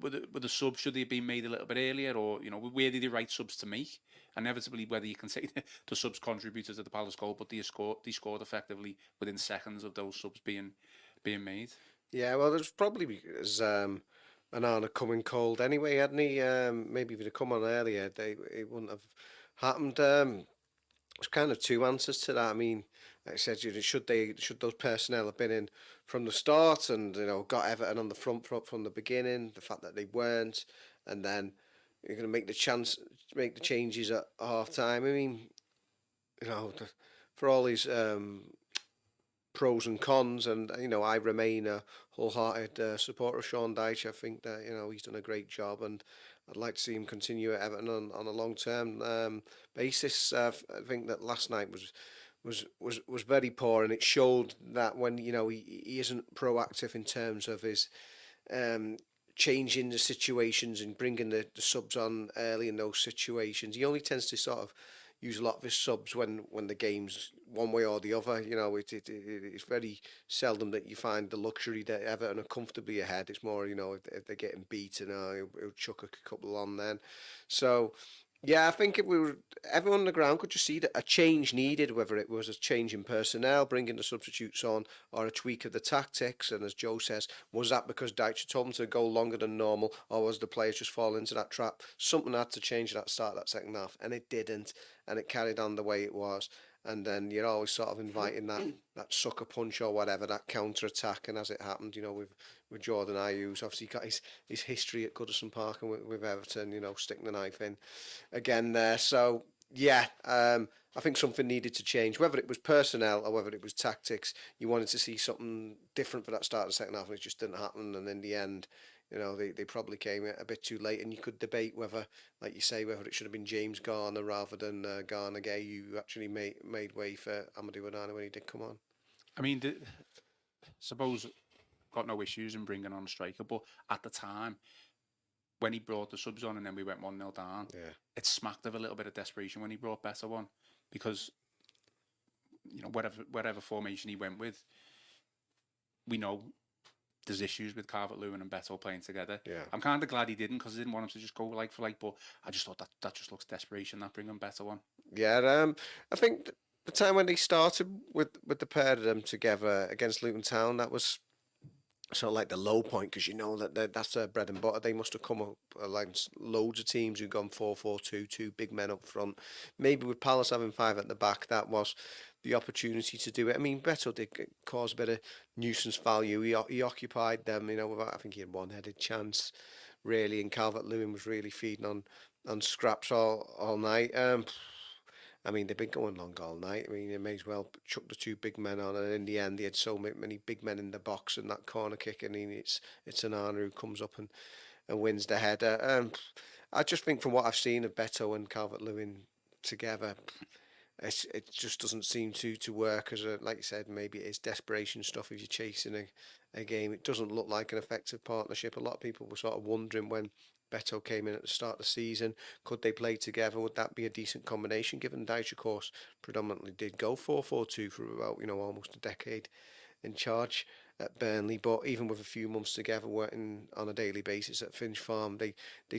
with the subs, should they have been made a little bit earlier, or you know, where did they write subs to make? Inevitably, whether you can say the subs contributed to the Palace goal, but they scored effectively within seconds of those subs being made. Yeah, well, there's probably because Onana coming cold anyway, hadn't he? Maybe if he'd have come on earlier, it wouldn't have happened. There's kind of two answers to that. I mean, like I said, should those personnel have been in from the start and got Everton on the front foot from the beginning? The fact that they weren't, and then you're going to make the changes at half time. I mean, for all these pros and cons, and I remain a wholehearted supporter of Sean Dyche. I think that he's done a great job, and I'd like to see him continue at Everton on a long-term basis. I think that last night was very poor, and it showed that when he isn't proactive in terms of his changing the situations and bringing the subs on early in those situations. He only tends to sort of use a lot of his subs when the game's one way or the other. It's very seldom that you find the luxury that Everton are comfortably ahead. It's more, if they're getting beaten, he'll chuck a couple on then. So, yeah, I think everyone on the ground could just see that a change needed, whether it was a change in personnel, bringing the substitutes on, or a tweak of the tactics. And as Joe says, was that because Dyche told them to go longer than normal, or was the players just falling into that trap? Something had to change at the start of that second half, and it didn't, and it carried on the way it was. And then you're always sort of inviting that sucker punch or whatever, that counter attack. And as it happened, with Jordan Ayew, who's obviously got his history at Goodison Park and with Everton, sticking the knife in again there. So yeah, I think something needed to change, whether it was personnel or whether it was tactics. You wanted to see something different for that start of the second half, and it just didn't happen. And in the end, they probably came a bit too late, and you could debate whether, like you say, whether it should have been James Garner rather than Garner Gueye, who actually made way for Amadou Onana when he did come on. I mean, suppose got no issues in bringing on a striker, but at the time, when he brought the subs on and then we went 1-0 down, it smacked of a little bit of desperation when he brought better one, because whatever formation he went with, we know there's issues with Calvert-Lewin and Beto playing together. Yeah. I'm kind of glad he didn't, because I didn't want him to just go like for like, but I just thought that just looks desperation, that bringing Beto on. Yeah, I think the time when they started with the pair of them together against Luton Town, that was sort of like the low point, because that's their bread and butter. They must have come up against loads of teams who've gone 4-4-2, two big men up front. Maybe with Palace having five at the back, that was the opportunity to do it. I mean, Beto did cause a bit of nuisance value. He occupied them, I think he had one-headed chance, really, and Calvert-Lewin was really feeding on scraps all night. I mean, they've been going long all night. I mean, they may as well chuck the two big men on, and in the end, they had so many big men in the box, and that corner kick, and it's Onana who comes up and wins the header. I just think from what I've seen of Beto and Calvert-Lewin together, it just doesn't seem to work. Like you said, maybe it is desperation stuff if you're chasing a game. It doesn't look like an effective partnership. A lot of people were sort of wondering when Beto came in at the start of the season, could they play together? Would that be a decent combination? Given Dyche, of course, predominantly did go 4-4-2 for about almost a decade in charge at Burnley, but even with a few months together working on a daily basis at Finch Farm, they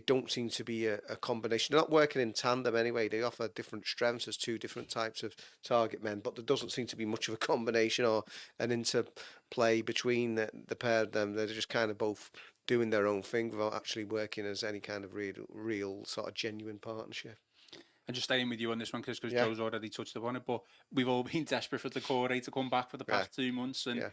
don't seem to be a combination. They're not working in tandem anyway. They offer different strengths as two different types of target men, but there doesn't seem to be much of a combination or an interplay between the pair of them. They're just kind of both doing their own thing without actually working as any kind of real sort of genuine partnership. And just staying with you on this one, because Joe's already touched upon it, but we've all been desperate for Doucoure to come back for the past 2 months, and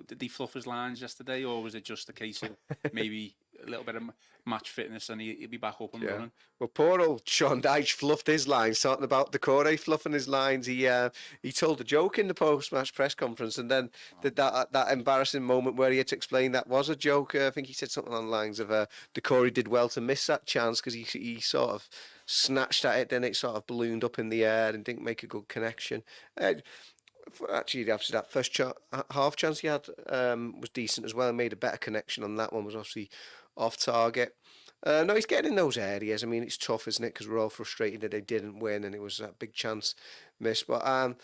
did he fluff his lines yesterday, or was it just a case of maybe a little bit of match fitness and he'll be back up and running? Well, poor old Sean Dyche fluffed his lines, talking about Doucoure fluffing his lines. He told a joke in the post-match press conference, and then did that embarrassing moment where he had to explain that was a joke. I think he said something on the lines of Doucoure did well to miss that chance, because he sort of snatched at it, then it sort of ballooned up in the air and didn't make a good connection. Actually, after that first half chance he had was decent as well. Made a better connection on that one. Was obviously off target. No, he's getting in those areas. I mean, it's tough, isn't it? Because we're all frustrated that they didn't win, and it was that big chance missed. But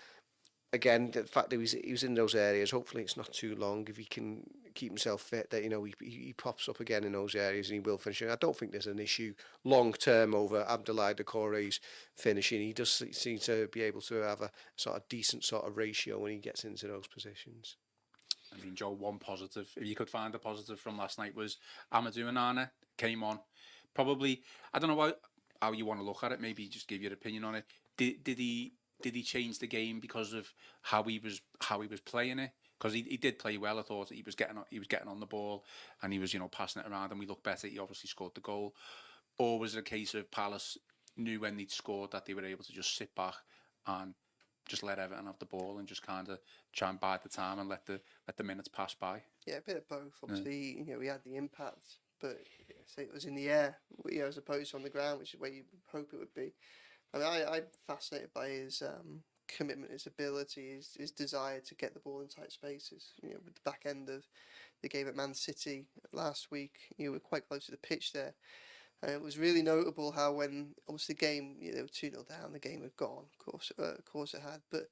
again, the fact that he was in those areas, hopefully it's not too long. If he can keep himself fit, that he pops up again in those areas and he will finish. I don't think there's an issue long term over Abdoulaye Doucoure's finishing. He does seem to be able to have a sort of decent sort of ratio when he gets into those positions. I mean, Joe, one positive, if you could find a positive from last night, was Amadou Onana came on. Probably, I don't know how you want to look at it. Maybe just give your opinion on it. Did he change the game because of how he was playing it? Because he did play well. I thought he was getting on the ball and he was passing it around, and we looked better. He obviously scored the goal. Or was it a case of Palace knew when they'd scored that they were able to just sit back and just let Everton have the ball and just kind of try and bide the time and let the minutes pass by? Yeah, a bit of both. Obviously, we had the impact, but say it was in the air, as opposed to on the ground, which is where you hope it would be. I mean, I'm fascinated by his commitment, his ability, his desire to get the ball in tight spaces. With the back end of the game at Man City last week, we were quite close to the pitch there. And it was really notable how when, obviously, the game, they were 2-0 down, the game had gone, of course it had. But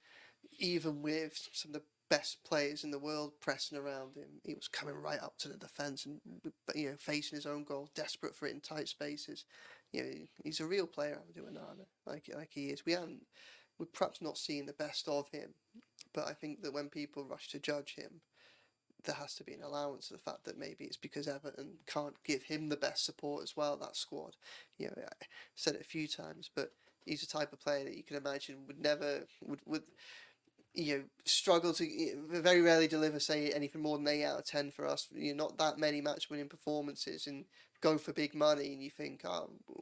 even with some of the best players in the world pressing around him, he was coming right up to the defence and, facing his own goal, desperate for it in tight spaces. He's a real player, Amadou Onana, like he is. We're perhaps not seeing the best of him, but I think that when people rush to judge him, there has to be an allowance to the fact that maybe it's because Everton can't give him the best support as well, that squad. I said it a few times, but he's the type of player that you can imagine would struggle to very rarely deliver, say, anything more than 8 out of 10 for us. Not that many match-winning performances, and go for big money, and you think,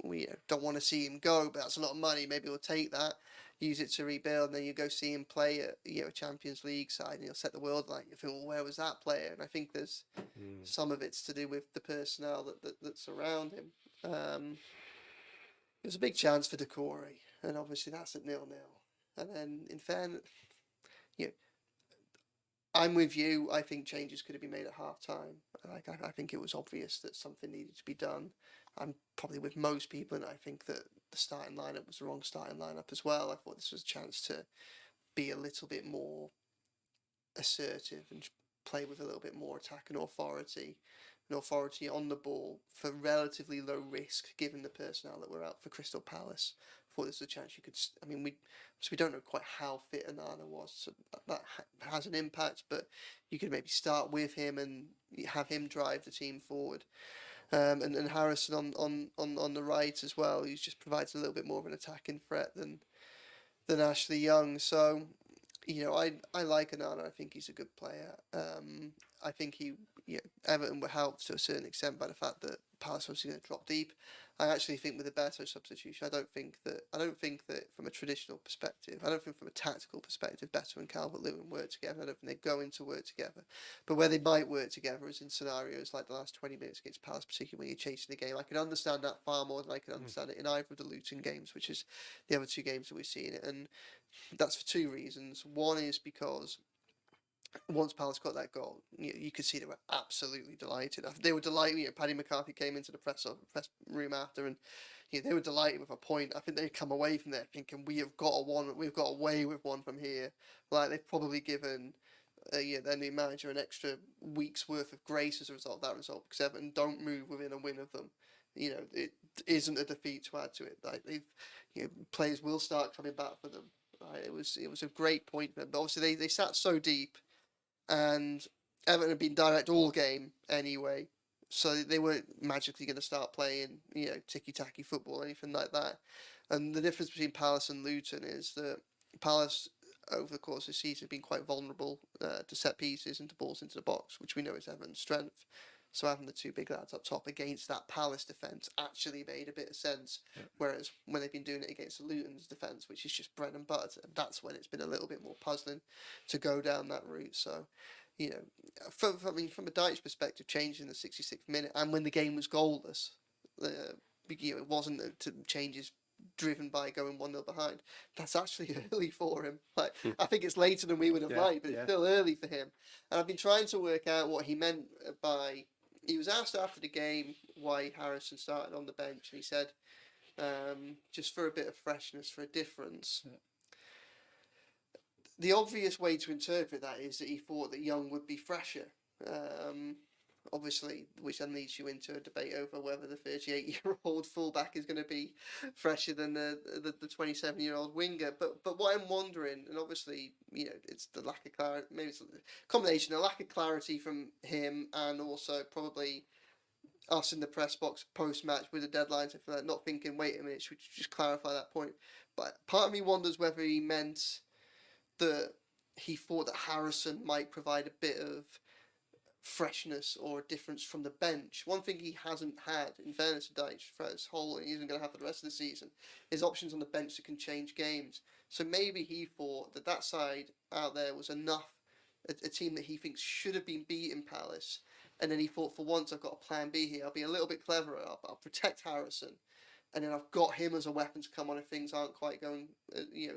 we don't want to see him go, but that's a lot of money. Maybe we'll take that, use it to rebuild, and then you go see him play at a Champions League side, and he'll set the world light. You think, well, where was that player? And I think there's some of it's to do with the personnel that's around him. It was a big chance for Doucoure, and obviously that's at 0-0. And then, in fairness, I'm with you. I think changes could have been made at half time. I think it was obvious that something needed to be done. I'm probably with most people, and I think that the starting lineup was the wrong starting lineup as well. I thought this was a chance to be a little bit more assertive and play with a little bit more attack and authority on the ball for relatively low risk, given the personnel that were out for Crystal Palace. I thought this was a chance you could. I mean, we don't know quite how fit Onana was, so that has an impact. But you could maybe start with him and have him drive the team forward. And Harrison on the right as well. He just provides a little bit more of an attacking threat than Ashley Young. So, I like Onana. I think he's a good player. I think Everton were helped to a certain extent by the fact that Palace was going to drop deep. I actually think with a better substitution, I don't think that from a traditional perspective, I don't think from a tactical perspective, Beto and Calvert-Lewin work together. I don't think they're going to work together. But where they might work together is in scenarios like the last 20 minutes against Palace, particularly when you're chasing the game. I can understand that far more than I can understand it in either of the Luton games, which is the other two games that we've seen it. And that's for two reasons. One is because once Palace got that goal, you could see they were absolutely delighted. They were delighted. Paddy McCarthy came into the press room after, and they were delighted with a point. I think they'd come away from there thinking we've got away with one from here. Like they've probably given their new manager an extra week's worth of grace as a result of that result, because Everton don't move within a win of them. It isn't a defeat to add to it. Like players will start coming back for them. It was a great point for them. But obviously they sat so deep. And Everton had been direct all game anyway, so they weren't magically going to start playing, ticky-tacky football or anything like that. And the difference between Palace and Luton is that Palace, over the course of the season, have been quite vulnerable to set pieces and to balls into the box, which we know is Everton's strength. So having the two big lads up top against that Palace defence actually made a bit of sense. Yeah. Whereas when they've been doing it against the Luton's defence, which is just bread and butter, that's when it's been a little bit more puzzling to go down that route. So, from a Dyche perspective, changing the 66th minute and when the game was goalless, it wasn't to changes driven by going 1-0 behind. That's actually early for him. Like, I think it's later than we would have liked, but it's still early for him. And I've been trying to work out what he meant by. He was asked after the game why Harrison started on the bench, and he said, just for a bit of freshness, for a difference. Yeah. The obvious way to interpret that is that he thought that Young would be fresher. Obviously, which then leads you into a debate over whether the 38-year-old fullback is going to be fresher than the 27-year-old winger. But what I'm wondering, and obviously, it's the lack of clarity, maybe it's a combination, a lack of clarity from him, and also probably us in the press box post-match with the deadlines and for that, not thinking, wait a minute, should we just clarify that point? But part of me wonders whether he meant that he thought that Harrison might provide a bit of freshness or a difference from the bench. One thing he hasn't had, in fairness to Dyche, for his whole, and he isn't going to have for the rest of the season, is options on the bench that can change games. So maybe he thought that side out there was enough, a team that he thinks should have been beating Palace, and then he thought, for once I've got a plan B here, I'll be a little bit cleverer, I'll protect Harrison, and then I've got him as a weapon to come on if things aren't quite going,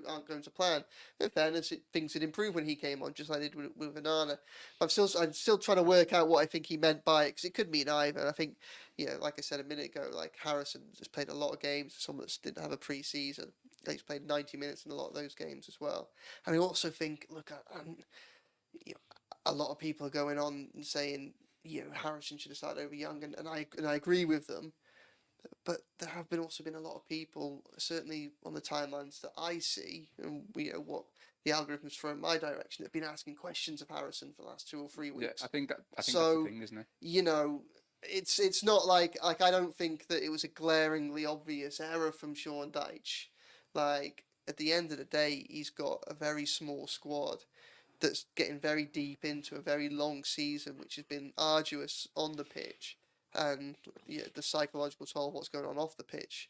aren't going to plan. In fairness, things had improved when he came on, just like I did with Onana. I'm still trying to work out what I think he meant by it, because it could mean either. I think, like I said a minute ago, like Harrison just played a lot of games. Someone that didn't have a pre-season, he's played 90 minutes in a lot of those games as well. And I also think, look, a lot of people are going on and saying, Harrison should have started over Young, and I agree with them. But there have also been a lot of people, certainly on the timelines that I see, and what the algorithms throw in my direction, have been asking questions of Harrison for the last 2 or 3 weeks. Yeah, I think that's the thing, isn't it? It's not like I don't think that it was a glaringly obvious error from Sean Dyche. Like, at the end of the day, he's got a very small squad that's getting very deep into a very long season, which has been arduous on the pitch. And the psychological toll of what's going on off the pitch.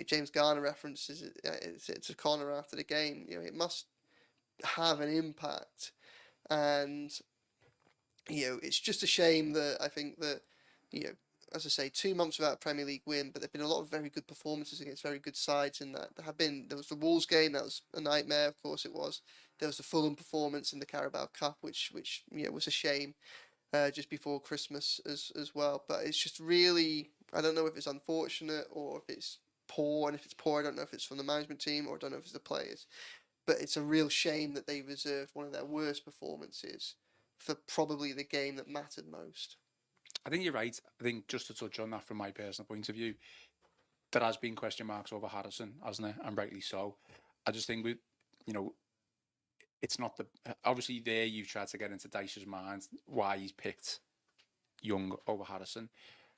James Garner references it's a corner after the game. It must have an impact, and it's just a shame that I think that as I say, 2 months without a Premier League win, but there've been a lot of very good performances against very good sides in that. There was the Wolves game, that was a nightmare, of course it was. There was the Fulham performance in the Carabao Cup, which was a shame. Just before Christmas as well. But it's just really, I don't know if it's unfortunate or if it's poor. And if it's poor, I don't know if it's from the management team or I don't know if it's the players. But it's a real shame that they reserved one of their worst performances for probably the game that mattered most. I think you're right. I think just to touch on that from my personal point of view, there has been question marks over Harrison, hasn't there? And rightly so. I just think it's not obviously there you've tried to get into Dyche's mind why he's picked Young over Harrison,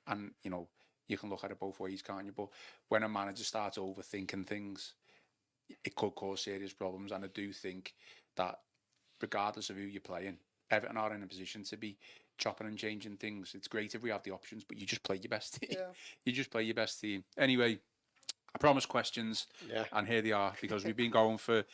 and you can look at it both ways, can't you? But when a manager starts overthinking things, it could cause serious problems. And I do think that regardless of who you're playing, Everton are in a position to be chopping and changing things. It's great if we have the options, but you just play your best team. Yeah. You just play your best team. Anyway, I promised questions, and here they are, because we've been going for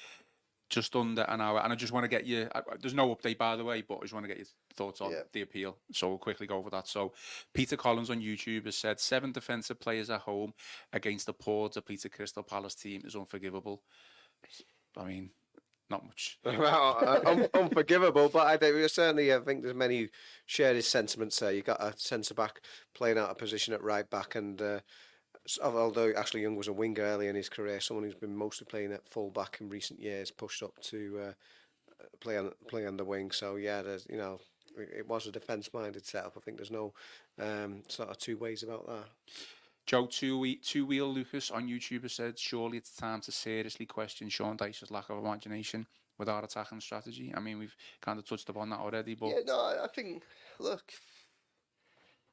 just under an hour, and I just want to get you. There's no update, by the way, but I just want to get your thoughts on the appeal. So we'll quickly go over that. So Peter Collins on YouTube has said 7 defensive players at home against a poor, depleted Crystal Palace team is unforgivable. I mean, not much. Well, unforgivable, but I think there's many who share his sentiments there. You got a centre back playing out of position at right back, and although Ashley Young was a winger early in his career, someone who's been mostly playing at full back in recent years, pushed up to play on the wing. So there's it was a defence-minded setup. I think there's no sort of two ways about that. Joe Two-Wheel Lucas on YouTube has said, surely it's time to seriously question Sean Dyche's lack of imagination with our attacking strategy. I mean, we've kind of touched upon that already, but I think, look,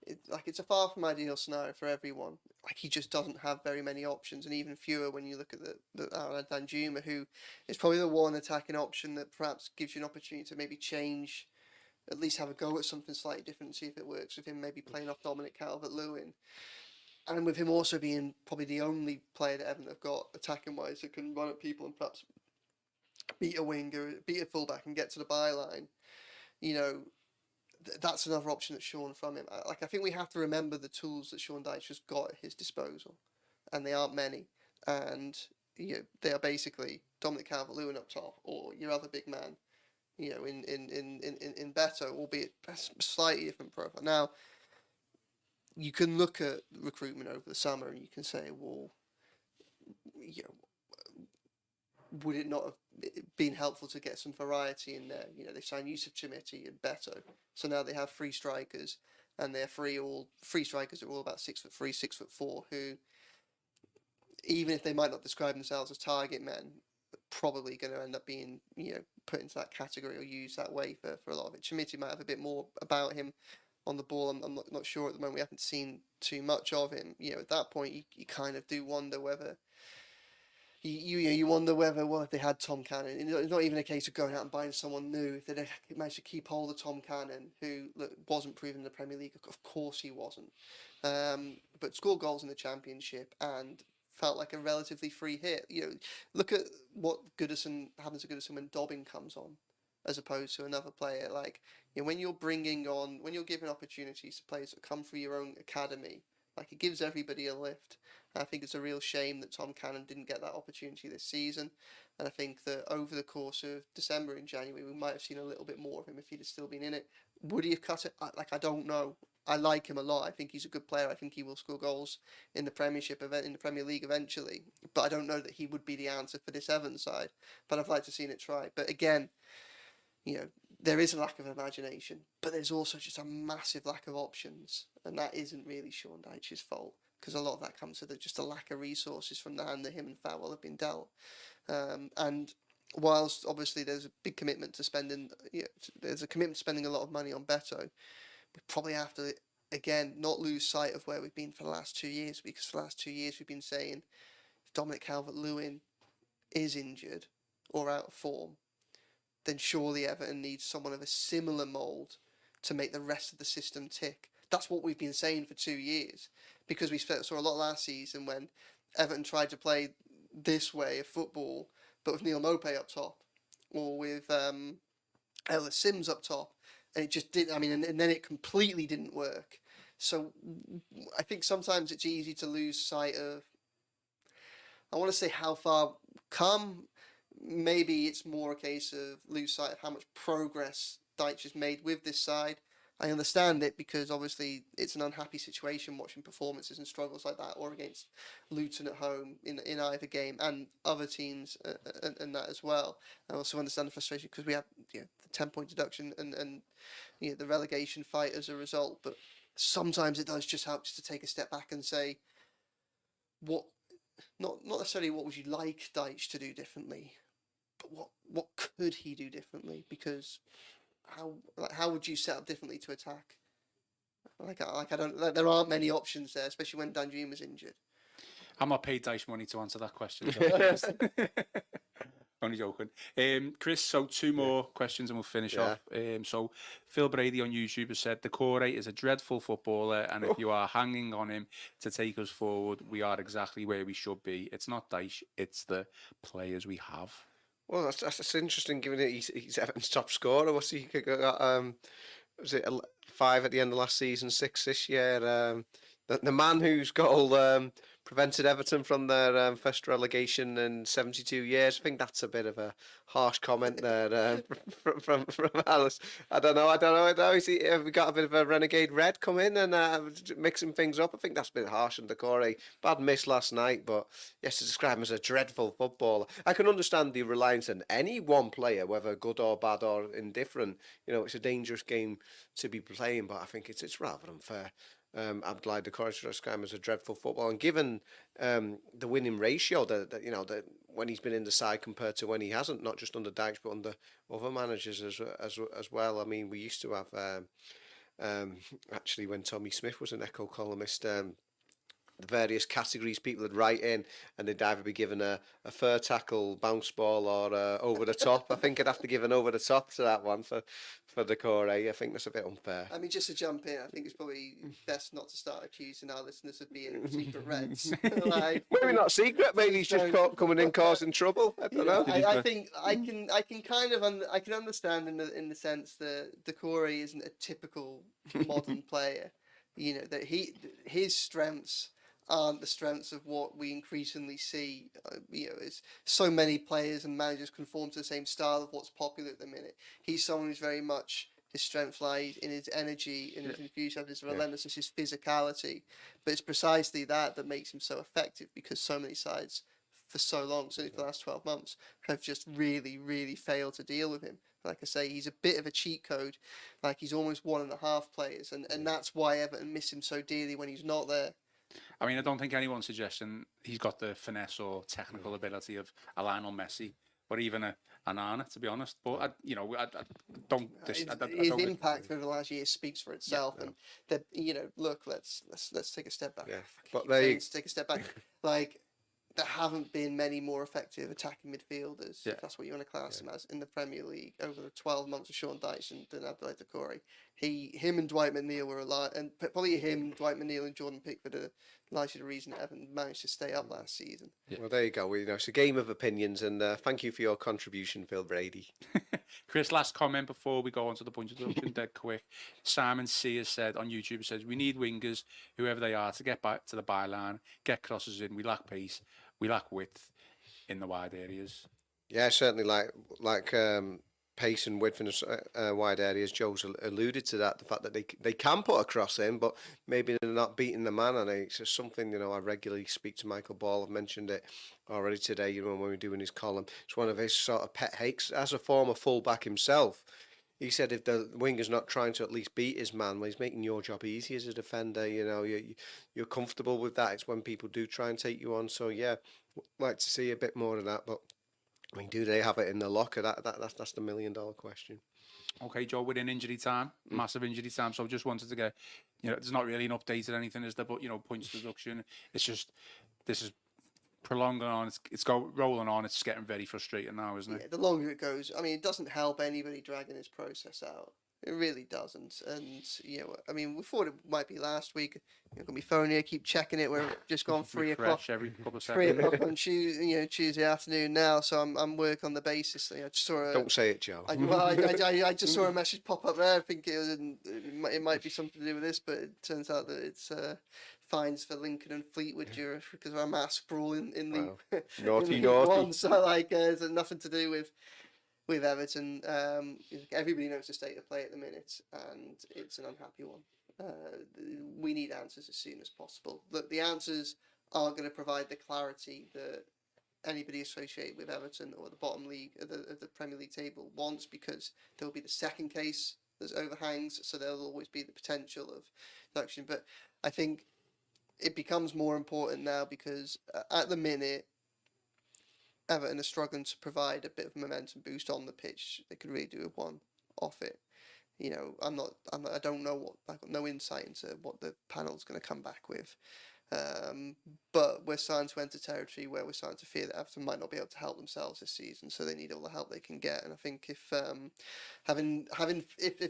it's a far from ideal scenario for everyone. Like, he just doesn't have very many options, and even fewer when you look at the Danjuma, who is probably the one attacking option that perhaps gives you an opportunity to maybe change, at least have a go at something slightly different, see if it works with him, maybe playing off Dominic Calvert-Lewin. And with him also being probably the only player that Everton have got attacking-wise that can run at people and perhaps beat a winger, beat a fullback and get to the byline, that's another option that's shown from him. I think we have to remember the tools that Sean Dyche has got at his disposal, and they aren't many. and they are basically Dominic Calvert-Lewin up top, or your other big man, in Beto, albeit a slightly different profile. Now, you can look at recruitment over the summer and you can say, well, would it not have been helpful to get some variety in there? They signed Yusuf Chimiti and Beto, so now they have 3 strikers, and they're three strikers are all about 6'3", 6'4", who, even if they might not describe themselves as target men, probably going to end up being put into that category or used that way for a lot of it. Chimiti might have a bit more about him on the ball. I'm not sure at the moment. We haven't seen too much of him. At that point, you kind of do wonder whether. You wonder whether, well, if they had Tom Cannon, it's not even a case of going out and buying someone new. If they managed to keep hold of Tom Cannon, who wasn't proven in the Premier League, of course he wasn't, but scored goals in the Championship and felt like a relatively free hit. Look at what happens to Goodison when Dobbin comes on, as opposed to another player. Like, when you're giving opportunities to players that come through your own academy, like, it gives everybody a lift. I think it's a real shame that Tom Cannon didn't get that opportunity this season. And I think that over the course of December and January, we might have seen a little bit more of him if he'd have still been in it. Would he have cut it? I don't know. I like him a lot. I think he's a good player. I think he will score goals in the Premiership in the Premier League eventually. But I don't know that he would be the answer for this Evans side. But I've liked to seen it try. But again, there is a lack of imagination, but there's also just a massive lack of options. And that isn't really Sean Dyche's fault, because a lot of that comes to just a lack of resources from the hand that him and Farwell have been dealt. And whilst obviously there's a big commitment to spending, there's a commitment to spending a lot of money on Beto, we probably have to, again, not lose sight of where we've been for the last 2 years, because for the last 2 years we've been saying if Dominic Calvert-Lewin is injured or out of form, then surely Everton needs someone of a similar mould to make the rest of the system tick. That's what we've been saying for 2 years, because we saw a lot last season when Everton tried to play this way of football, but with Neil Maupay up top, or with Ellis Sims up top, and it just didn't. And then it completely didn't work. So I think sometimes it's easy to lose sight of, I want to say, how far come. Maybe it's more a case of lose sight of how much progress Dyche has made with this side. I understand it, because obviously it's an unhappy situation watching performances and struggles like that, or against Luton at home in either game, and other teams and that as well. I also understand the frustration because we have the 10-point deduction and the relegation fight as a result. But sometimes it does just help just to take a step back and say, what, not necessarily what would you like Dyche to do differently, but what could he do differently? Because how would you set up differently to attack? There aren't many options there, especially when Danjuma's injured. I'm not paid Dyche money to answer that question. Only joking. Chris, so 2 more questions and we'll finish off. So Phil Brady on YouTube has said, Doucoure is a dreadful footballer, and if you are hanging on him to take us forward, we are exactly where we should be. It's not Dyche, it's the players we have. Well, that's interesting, given that he's Everton's top scorer. What's he got? Was it 5 at the end of last season, 6 this year? The man whose goal prevented Everton from their first relegation in 72 years. I think that's a bit of a harsh comment there from Alice. I don't know. Have we got a bit of a renegade red come in and mixing things up? I think that's a bit harsh on Doucoure. Bad miss last night, but yes, to describe him as a dreadful footballer. I can understand the reliance on any one player, whether good or bad or indifferent. It's a dangerous game to be playing, but I think it's rather unfair. Amadou Onana to describe him as a dreadful football, and given the winning ratio that when he's been in the side compared to when he hasn't, not just under Dyche but under other managers as well. I mean, we used to have actually, when Tommy Smith was an Echo columnist, the various categories people would write in, and they'd either be given a fair tackle, bounce ball, or over the top. I think I'd have to give an over the top to that one for Doucoure. I think that's a bit unfair. I mean, just to jump in, I think it's probably best not to start accusing our listeners of being secret Reds. Maybe not secret. Maybe he's just coming in causing trouble. I don't know. I think I can kind of I can understand in the sense that Doucoure isn't a typical modern player. That his strengths aren't the strengths of what we increasingly see. It's so many players and managers conform to the same style of what's popular at the minute. He's someone who's very much, his strength lies in his energy, in his enthusiasm, his relentlessness, his physicality. But it's precisely that makes him so effective, because so many sides for so long, certainly for the last 12 months, have just really, really failed to deal with him. Like I say, he's a bit of a cheat code. Like, he's almost 1.5 players, and that's why Everton miss him so dearly when he's not there. I mean, I don't think anyone's suggesting he's got the finesse or technical ability of a Lionel Messi, or even a Onana, to be honest. But I don't. His impact over the last year speaks for itself, and that, look, let's take a step back. Yeah, But let's take a step back. Like, there haven't been many more effective attacking midfielders, if that's what you want to class them as, in the Premier League over the 12 months of Sean Dyche and Doucoure. Him and Dwight McNeil were a lot, and probably him, Dwight McNeil, and Jordan Pickford are largely the reason Everton managed to stay up last season. Yeah. Well, there you go. It's a game of opinions, and thank you for your contribution, Phil Brady. Chris, last comment before we go on to the point of deduction, dead quick. Simon C has said on YouTube, says, we need wingers, whoever they are, to get back to the byline, get crosses in. We lack pace, we lack width in the wide areas. Yeah, certainly like pace and width in the wide areas. Joe's alluded to that, the fact that they can put a cross in, but maybe they're not beating the man. And it's just something, I regularly speak to Michael Ball. I've mentioned it already today, when we're doing his column. It's one of his sort of pet hates. As a former fullback himself, he said if the winger's not trying to at least beat his man, well, he's making your job easy as a defender. You're comfortable with that. It's when people do try and take you on. So, yeah, like to see a bit more of that, but I mean, do they have it in the locker? That's the $1 million question. Okay, Joe, we're in injury time, massive injury time. So I just wanted to get, there's not really an update or anything, is there? But, points deduction. It's just, this is prolonging on. It's rolling on. It's getting very frustrating now, isn't it? Yeah, the longer it goes, I mean, it doesn't help anybody dragging this process out. It really doesn't. And, I mean, we thought it might be last week. You're going to be phoning here, keep checking it. We're just gone 3 o'clock. Every couple of 3 seconds. o'clock on Tuesday afternoon now. So I'm working on the basis. I just saw Don't say it, Joe. I just saw a message pop up there. I think it might be something to do with this, but it turns out that it's fines for Lincoln and Fleetwood because of our mass sprawl in the Naughty. One. So it's nothing to do with Everton. Everybody knows the state of play at the minute, and it's an unhappy one. We need answers as soon as possible. Look, the answers are going to provide the clarity that anybody associated with Everton or the bottom league of the Premier League table wants, because there will be the second case that overhangs, so there'll always be the potential of deduction. But I think it becomes more important now because at the minute, Everton are struggling to provide a bit of a momentum boost on the pitch. They could really do with one off it. I don't know I've got no insight into what the panel's going to come back with. But we're starting to enter territory where we're starting to fear that Everton might not be able to help themselves this season, so they need all the help they can get. And I think if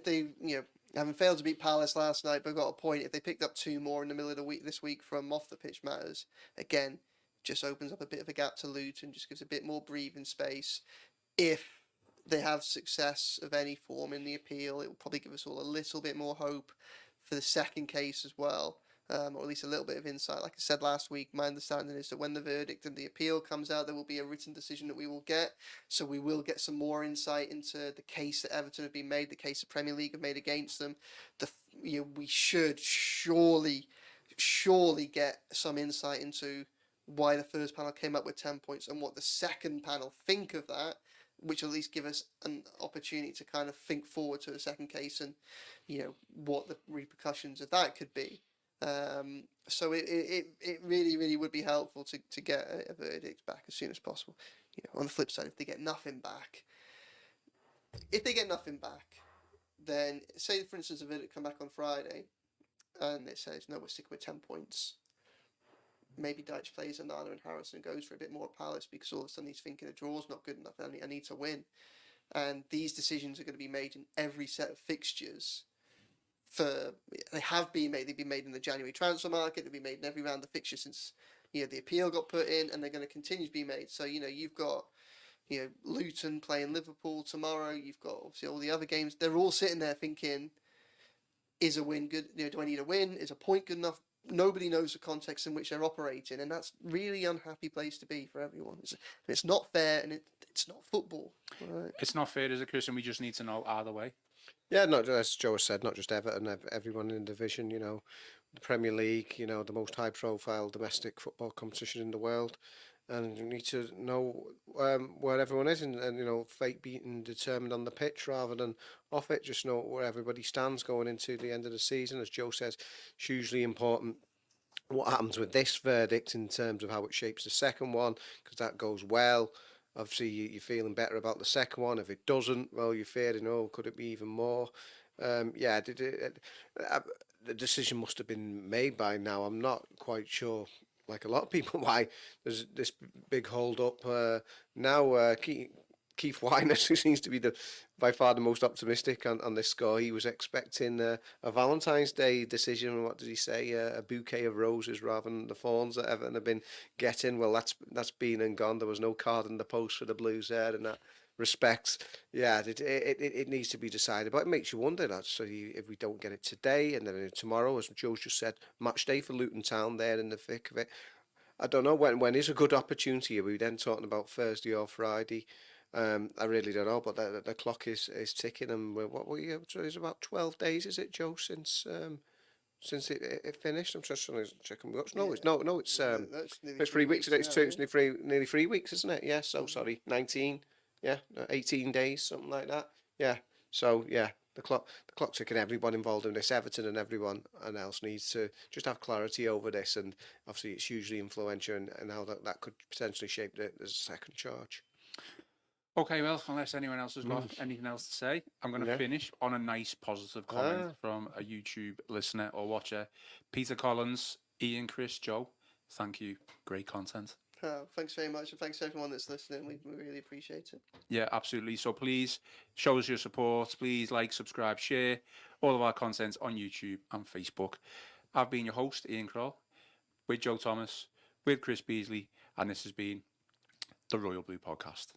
they having failed to beat Palace last night, but got a point, if they picked up 2 more in the middle of the week this week from off the pitch matters, again, just opens up a bit of a gap to Luton, just gives a bit more breathing space. If they have success of any form in the appeal, it will probably give us all a little bit more hope for the second case as well, or at least a little bit of insight. Like I said last week, my understanding is that when the verdict and the appeal comes out, there will be a written decision that we will get, so we will get some more insight into the case that Everton have been made, the case the Premier League have made against them. We should surely get some insight into why the first panel came up with 10 points and what the second panel think of that, which will at least give us an opportunity to kind of think forward to the second case and, what the repercussions of that could be. So it really, really would be helpful to get a verdict back as soon as possible. On the flip side, if they get nothing back, then say, for instance, a verdict come back on Friday and it says, no, we're sticking with 10 points. Maybe Dyche plays Onana and Harrison, goes for a bit more at Palace because all of a sudden he's thinking a draw's not good enough. I need to win. And these decisions are going to be made in every set of fixtures. They have been made. They've been made in the January transfer market. They've been made in every round of fixtures since the appeal got put in, and they're going to continue to be made. So you've got Luton playing Liverpool tomorrow. You've got obviously all the other games. They're all sitting there thinking, is a win good? Do I need a win? Is a point good enough? nobody knows the context in which they're operating, and that's really unhappy place to be for everyone. It's not fair, and it's not football. Right? It's not fair, is it, Chris? And we just need to know either way. Yeah, not as Joe has said, not just Everton, everyone in the division. The Premier League, the most high-profile domestic football competition in the world, and you need to know where everyone is, and fate beaten determined on the pitch rather than off it. Just know where everybody stands going into the end of the season. As Joe says, it's hugely important what happens with this verdict in terms of how it shapes the second one, because that goes well. Obviously, you're feeling better about the second one. If it doesn't, well, you're fearing, could it be even more? The decision must have been made by now. I'm not quite sure, like a lot of people, why there's this big hold up now. Keith Weiner, who seems to be by far the most optimistic on this score, he was expecting a Valentine's Day decision. What did he say? A bouquet of roses rather than the thorns that Everton have been getting. Well, that's been and gone. There was no card in the post for the Blues there in that respect. Yeah, it needs to be decided. But it makes you wonder that. So if we don't get it today and then tomorrow, as Joe's just said, match day for Luton Town there in the thick of it. I don't know when is a good opportunity. Are we then talking about Thursday or Friday? I really don't know, but the clock is ticking, and it's about 12 days, is it, Joe, since it finished? I'm just trying to check on watch. No, it's 3 weeks. It's nearly 3 weeks, isn't it? Yeah. So sorry, 19. Yeah, 18 days, something like that. Yeah. So yeah, the clock's ticking. Everyone involved in this, Everton and everyone else, needs to just have clarity over this, and obviously it's hugely influential, and how that could potentially shape the second charge. Okay, well, unless anyone else has got anything else to say, I'm going to finish on a nice positive comment from a YouTube listener or watcher. Peter Collins, Ian, Chris, Joe, thank you. Great content. Thanks very much, and thanks to everyone that's listening. We really appreciate it. Yeah, absolutely. So please show us your support. Please like, subscribe, share all of our content on YouTube and Facebook. I've been your host, Ian Croll, with Joe Thomas, with Chris Beesley, and this has been the Royal Blue Podcast.